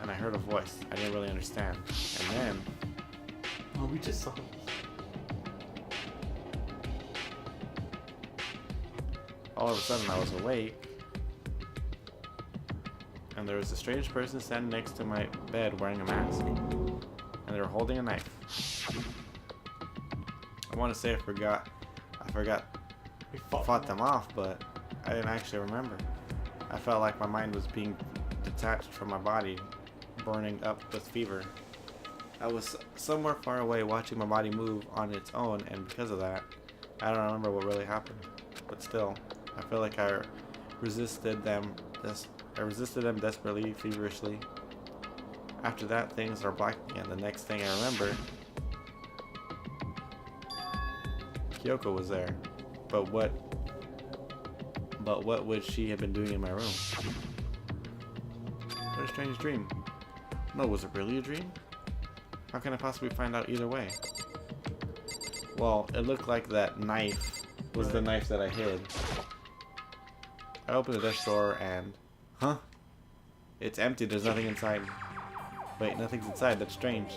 And I heard a voice. I didn't really understand. And then... Oh, we just saw this. all of a sudden I was awake. And there was a strange person standing next to my bed wearing a mask. And they were holding a knife. I want to say I forgot We fought them off, but I didn't actually remember. I felt like my mind was being detached from my body, burning up with fever. I was somewhere far away watching my body move on its own, and because of that, I don't remember what really happened. But still, I feel like I resisted them desperately, feverishly. After that, things are black again. The next thing I remember, Kyoko was there. But what would she have been doing in my room? What a strange dream. No, was it really a dream? How can I possibly find out either way? Well, it looked like that knife was the knife that I hid. I opened the desk drawer and... Huh? It's empty, there's nothing inside. Wait, nothing's inside, that's strange.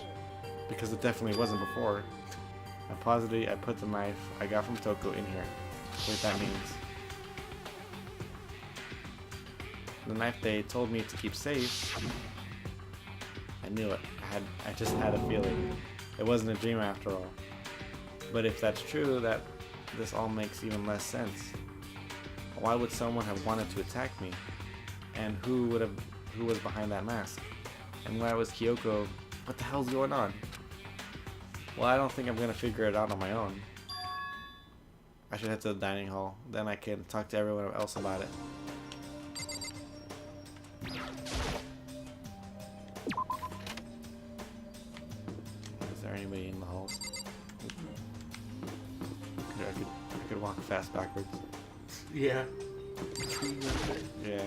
Because it definitely wasn't before. I'm positive I put the knife I got from Toko in here. What that means. The knife they told me to keep safe. I knew it. I just had a feeling. It wasn't a dream after all. But if that's true, this all makes even less sense. Why would someone have wanted to attack me? And who was behind that mask? And why was Kyoko? What the hell's going on? Well, I don't think I'm gonna figure it out on my own. I should head to the dining hall. Then I can talk to everyone else about it. Is there anybody in the halls? I could walk fast backwards. Yeah. Yeah.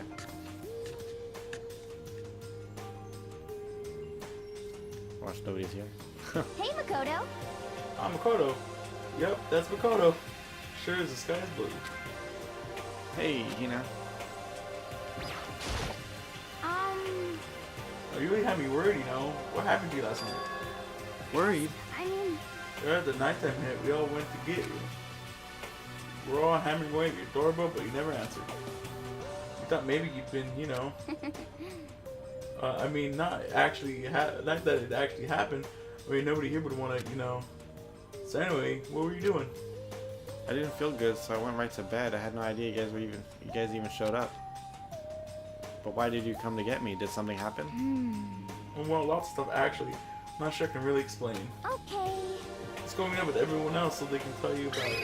Watch, nobody's here. Hey, Makoto. I'm Makoto. Yep, that's Makoto. Sure as the sky is blue. Hey, Hina. Oh, you really had me worried, you know. What happened to you last night? Worried? I mean, Right, the nighttime hit, we all went to get you. We're all hammering away at your doorbell, but you never answered. We thought maybe you'd been, you know... I mean, not that it actually happened. I mean, nobody here would want to, you know... So anyway, what were you doing? I didn't feel good, so I went right to bed. I had no idea you guys even showed up. But why did you come to get me? Did something happen? Well, lots of stuff actually. I'm not sure I can really explain. okay. It's going on with everyone else so they can tell you about it.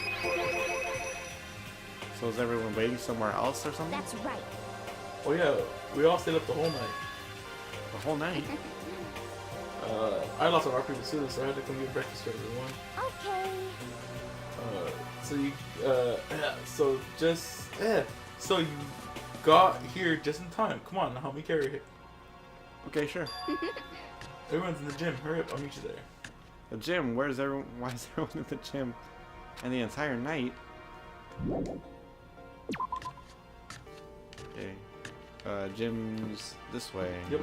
So is everyone waiting somewhere else or something? That's right. Oh yeah, we all stayed up the whole night. The whole night? I lost a lot of people too, so I had to come get breakfast for everyone. Okay. So you got here just in time. Come on, help me carry it. Okay, sure. Everyone's in the gym. Hurry up, I'll meet you there. The gym? Where's everyone? Why is everyone in the gym? And the entire night? Okay. Gym's this way. Yep.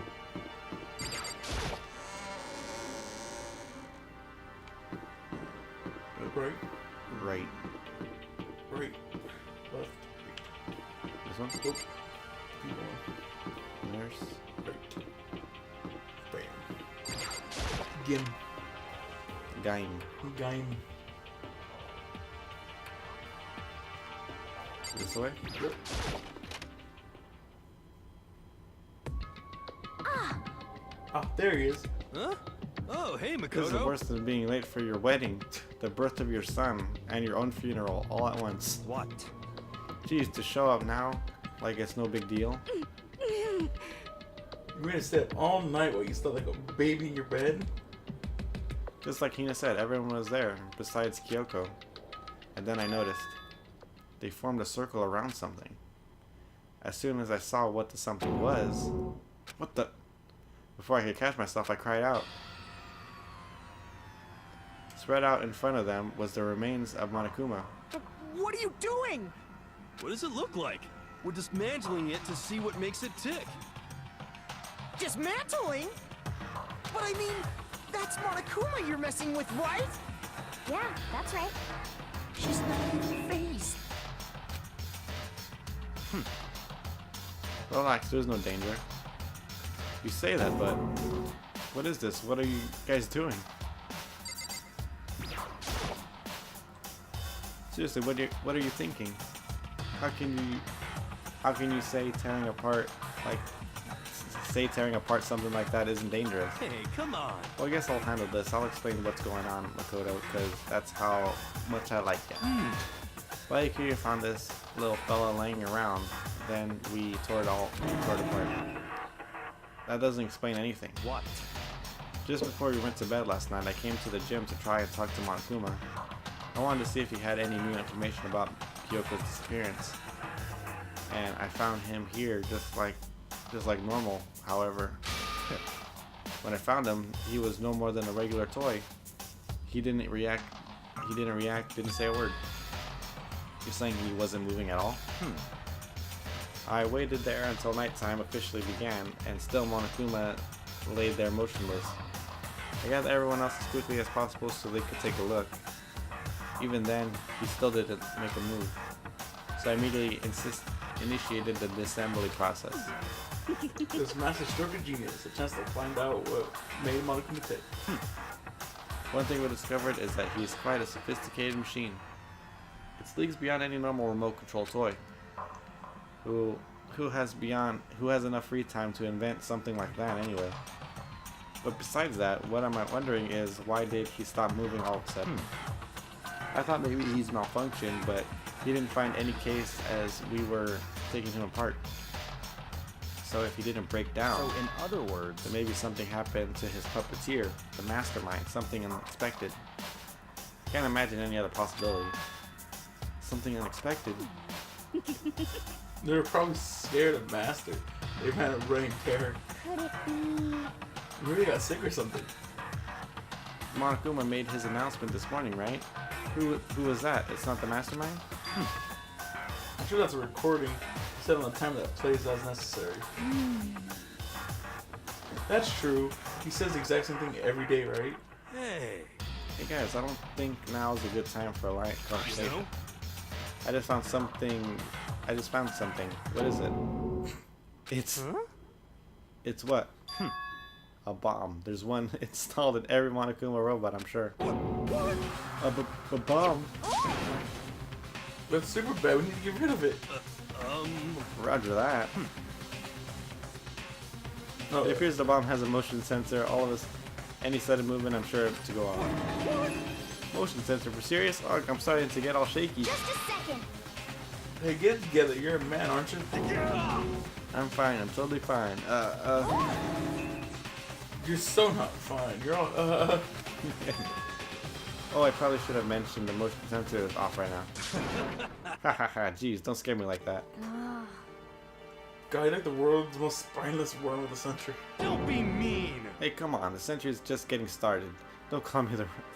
Right. Right. Right. Left. This one? Nope. Keep going. Nurse. Right. Bam. Gim. Gaim. Gaim. This way? Yep. Ah, there he is. Huh? Oh, hey, This is Makoto. worse than being late for your wedding, the birth of your son, and your own funeral all at once. What? Geez, to show up now, like it's no big deal. You're gonna stay up all night while you slept like a baby in your bed? Just like Hina said, everyone was there, besides Kyoko. And then I noticed. They formed a circle around something. As soon as I saw what the something was... What the... Before I could catch myself, I cried out. Spread out in front of them was the remains of Monokuma. What are you doing? What does it look like? We're dismantling it to see what makes it tick. Dismantling? But I mean, that's Monokuma you're messing with, right? Yeah, that's right. She's not even phased. Relax, there's no danger. You say that, but what is this? What are you guys doing? Seriously, what are you thinking? How can you say tearing apart something like that isn't dangerous? Hey, come on. Well, I guess I'll handle this. I'll explain what's going on, Makoto, because that's how much I like you. Well, you found this little fella laying around, then we tore it apart. That doesn't explain anything. What? Just before we went to bed last night, I came to the gym to try and talk to Monokuma. I wanted to see if he had any new information about Kyoko's disappearance. And I found him here just like normal. However, when I found him, he was no more than a regular toy. He didn't react, didn't say a word. You're saying he wasn't moving at all? I waited there until nighttime officially began, and still Monokuma laid there motionless. I gathered everyone else as quickly as possible so they could take a look. Even then, he still didn't make a move. So I immediately initiated the disassembly process. This master stroke of genius, a chance to find out what made Monokuma tick. One thing we discovered is that he is quite a sophisticated machine. It's leagues beyond any normal remote control toy. Who has enough free time to invent something like that anyway? But besides that, what I'm wondering is why did he stop moving all of a sudden? I thought maybe he's malfunctioned, but he didn't find any case as we were taking him apart. So if he didn't break down, So in other words, then maybe something happened to his puppeteer, the mastermind, something unexpected. Can't imagine any other possibility. Something unexpected. They were probably scared of Master. They've had a running terror. Could it be? He really got sick or something. Monokuma made his announcement this morning, right? Who was that? It's not the mastermind? I'm sure that's a recording. He said on the timer that plays as necessary. That's true. He says the exact same thing every day, right? hey, Hey guys, I don't think now is a good time for a light conversation. I just found something. What is it? It's what? A bomb. There's one installed in every Monokuma robot, I'm sure. A bomb? That's super bad. We need to get rid of it. Roger that. Oh, It appears the bomb has a motion sensor. All of us, any sudden movement, I'm sure to go off. Motion sensor for serious? Oh, I'm starting to get all shaky. Just a second. hey, get it together. You're a man, aren't you? I'm fine. I'm totally fine. You're so not fine. You're all, Oh, I probably should have mentioned the motion sensor is off right now. Hahaha, jeez, don't scare me like that. God, you're like the world's most spineless worm with a sensor. don't be mean. Hey, come on, the sentry is just getting started. Don't call me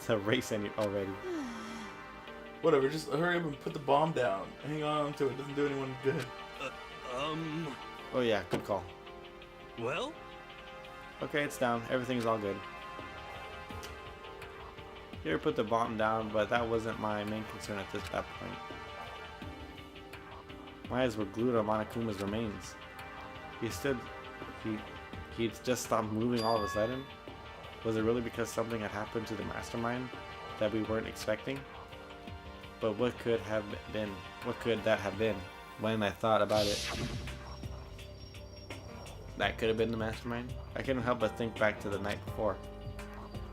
the race already. Whatever, just hurry up and put the bomb down. Hang on to it. Doesn't do anyone good. Oh yeah, good call. Well, Okay, it's down. Everything's all good. Here, put the bomb down, but that wasn't my main concern at that point. My eyes were glued on Monokuma's remains. He'd just stopped moving all of a sudden? Was it really because something had happened to the mastermind that we weren't expecting? But what could that have been when I thought about it? That could have been the mastermind? I couldn't help but think back to the night before.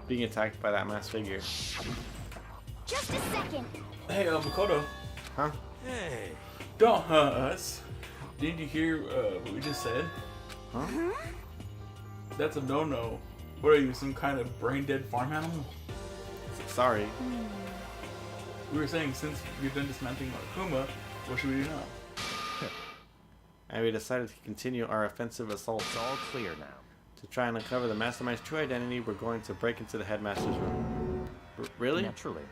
Being attacked by that masked figure. Just a second. Hey, Makoto. Huh? hey, Don't hunt us. Didn't you hear what we just said? Huh? That's a no-no. What are you, some kind of brain-dead farm animal? Sorry. We were saying since you've done dismantling Monokuma, what should we do now? And we decided to continue our offensive assault. it's all clear now. To try and uncover the mastermind's true identity, we're going to break into the headmaster's room. Really? Naturally.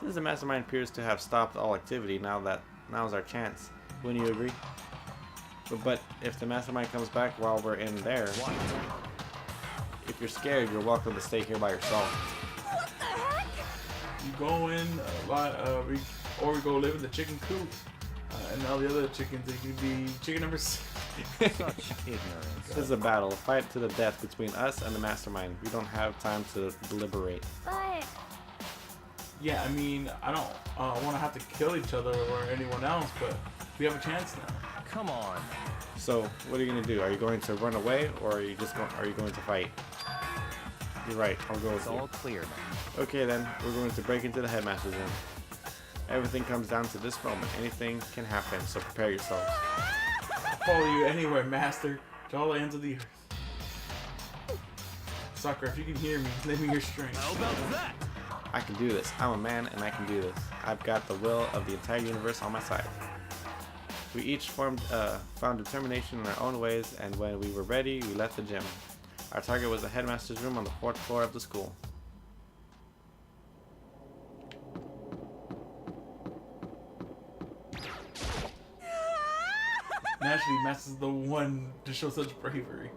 Since the mastermind appears to have stopped all activity, now's our chance. Wouldn't you agree? But if the mastermind comes back while we're in there, if you're scared, you're welcome to stay here by yourself. What the heck? You go in a lot, or we go live in the chicken coop, and all the other chickens, they can be chicken number 6. Such ignorance. This is a battle, a fight to the death between us and the mastermind. We don't have time to deliberate. But Yeah, I mean, I don't want to have to kill each other or anyone else, but we have a chance now. Come on. So, what are you gonna do? Are you going to run away, or are you going to fight? You're right. I'll go with It's you. all clear now. Okay, then we're going to break into the headmaster's room. Everything comes down to this moment. Anything can happen, so prepare yourselves. I'll follow you anywhere, master, to all the ends of the earth. Sucker, if you can hear me, lend me your strength. How about that? I can do this. I'm a man, and I can do this. I've got the will of the entire universe on my side. We each found determination in our own ways, and when we were ready, we left the gym. Our target was the headmaster's room on the 4th floor of the school. Naturally, Master's the one to show such bravery.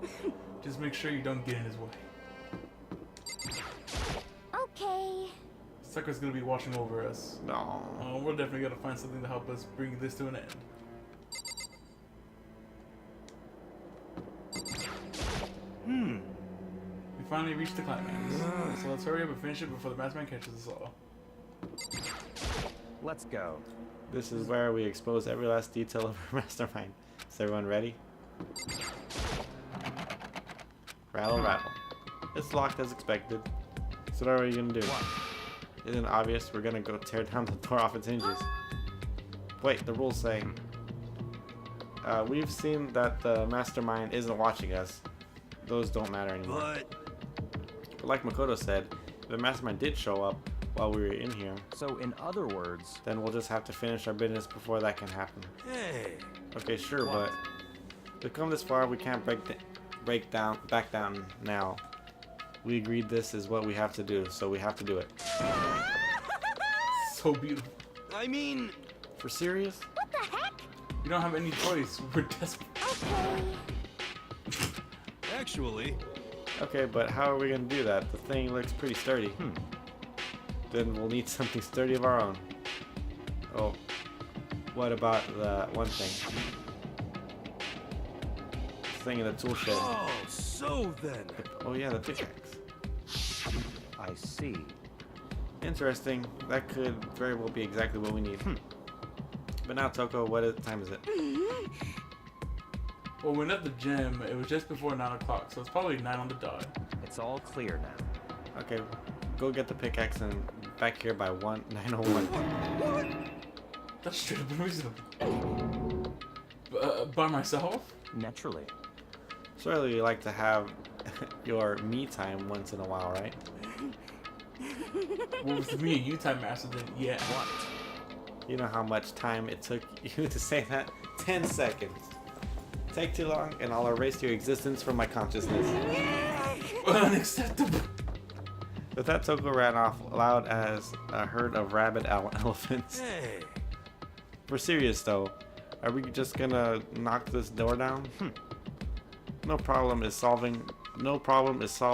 Just make sure you don't get in his way. okay. Sucker's gonna be watching over us. No. We're definitely gonna find something to help us bring this to an end. We finally reached the climax. So let's hurry up and finish it before the mastermind catches us all. Let's go. This is where we expose every last detail of our mastermind. Is everyone ready? Rattle, rattle. It's locked as expected. So what are we gonna do? Isn't it obvious? We're gonna go tear down the door off its hinges. Wait, the rules say... we've seen that the mastermind isn't watching us. Those don't matter anymore. But like Makoto said, if the mastermind did show up while we were in here, So in other words, then we'll just have to finish our business before that can happen. hey. Okay, sure, but we've come this far. We can't back down now. We agreed this is what we have to do, so we have to do it. So beautiful. I mean, For serious? What the heck? We don't have any choice. We're desperate. Okay. actually, Okay, but how are we gonna do that? The thing looks pretty sturdy. Then we'll need something sturdy of our own. Oh, what about the one thing? The thing in the tool shed. oh, so then. Oh yeah, the pickaxe. I see. Interesting. That could very well be exactly what we need. But now, Toko, what time is it? Well, when at the gym, it was just before 9 o'clock, so it's probably 9 on the dot. It's all clear now. Okay, go get the pickaxe and back here by 9:01. That's straight up unreasonable. By myself? Naturally. Surely you like to have your me time once in a while, right? Well, with me and you time master, then yeah. You know how much time it took you to say that? 10 seconds. Take too long and I'll erase your existence from my consciousness. Unacceptable. With that, Toko ran off loud as a herd of rabid elephants. Hey. For serious though, are we just gonna knock this door down? No problem is solved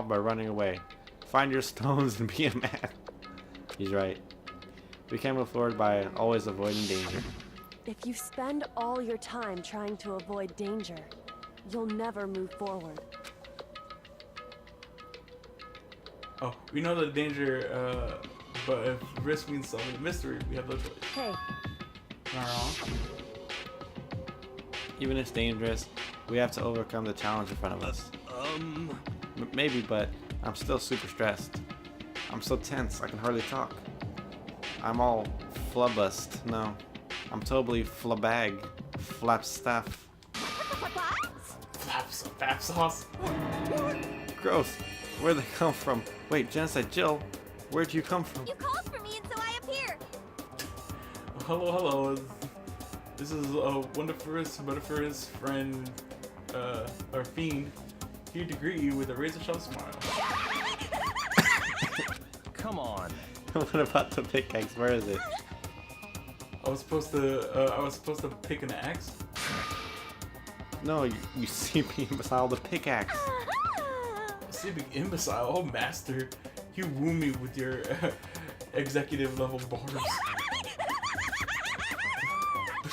by running away. Find your stones and be a man. He's right. We can move forward by always avoiding danger. If you spend all your time trying to avoid danger, you'll never move forward. Oh, we know the danger, but if risk means solving the mystery, we have no choice. Hey, Am I wrong? Even if it's dangerous, we have to overcome the challenge in front of us. Maybe, but I'm still super stressed. I'm so tense, I can hardly talk. I'm all flubbust. No, I'm totally flabag. Flapstaff. Fap sauce. Gross. Where'd they come from? Wait, Genocide Jill, where'd you come from? You called for me and so I appeared. Hello, hello. This is a wonderful friend, or fiend, here to greet you with a razor sharp smile. Come on. What about the pickaxe? Where is it? I was supposed to pick an axe. No, you sleepy imbecile, the pickaxe. Sleeping imbecile, oh master, you woo me with your executive level bars.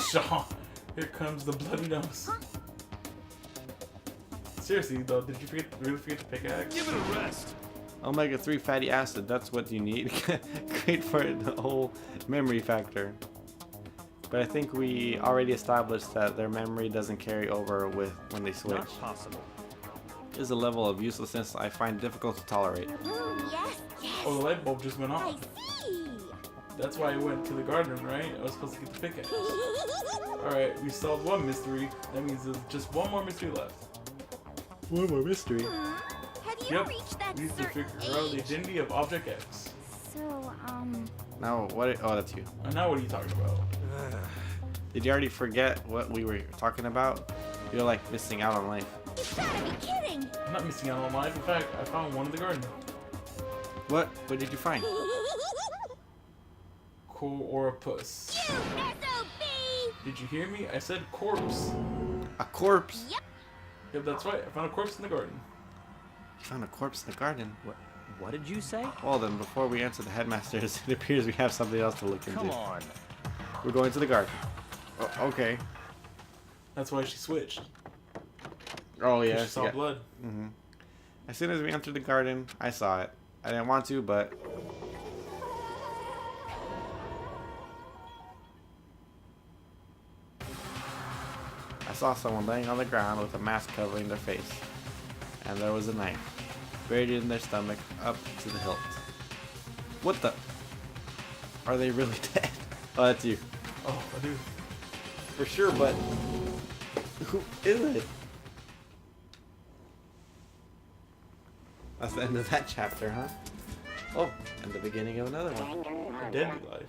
Shaw, here comes the bloody nose. Seriously though, did you really forget the pickaxe? Give it a rest. Omega-3 fatty acid, that's what you need. Great for the whole memory factor. But I think we already established that their memory doesn't carry over with when they switch. Not possible. This is a level of uselessness I find difficult to tolerate. Yes, yes. Oh, the light bulb just went I off. see. That's why I went to the garden, right? I was supposed to get the pickaxe. Alright, we solved one mystery. That means there's just one more mystery left. One more mystery. Have you Yep, reached that we need to certain figure out the age? identity of Object X. So, Now, what? Oh, that's you. And now what are you talking about? Did you already forget what we were talking about? You're like missing out on life. you gotta be kidding. I'm not missing out on life. In fact, I found one in the garden. What? What did you find? Corpus. You SOB! Did you hear me? I said corpse. A corpse. Yep. Yep, that's right. I found a corpse in the garden. You found a corpse in the garden. What did you say? Well then, before we answer the headmasters, it appears we have something else to look into. Come on. We're going to the garden. Oh, okay. That's why she switched. Oh 'Cause yeah. she saw blood. Mm-hmm. As soon as we entered the garden, I saw it. I didn't want to, but I saw someone laying on the ground with a mask covering their face, and there was a knife buried in their stomach up to the hilt. What the? Are they really dead? Oh, that's you. Oh, I do. For sure, but who is it? That's the end of that chapter, huh? Oh, and the beginning of another one. A deadly life.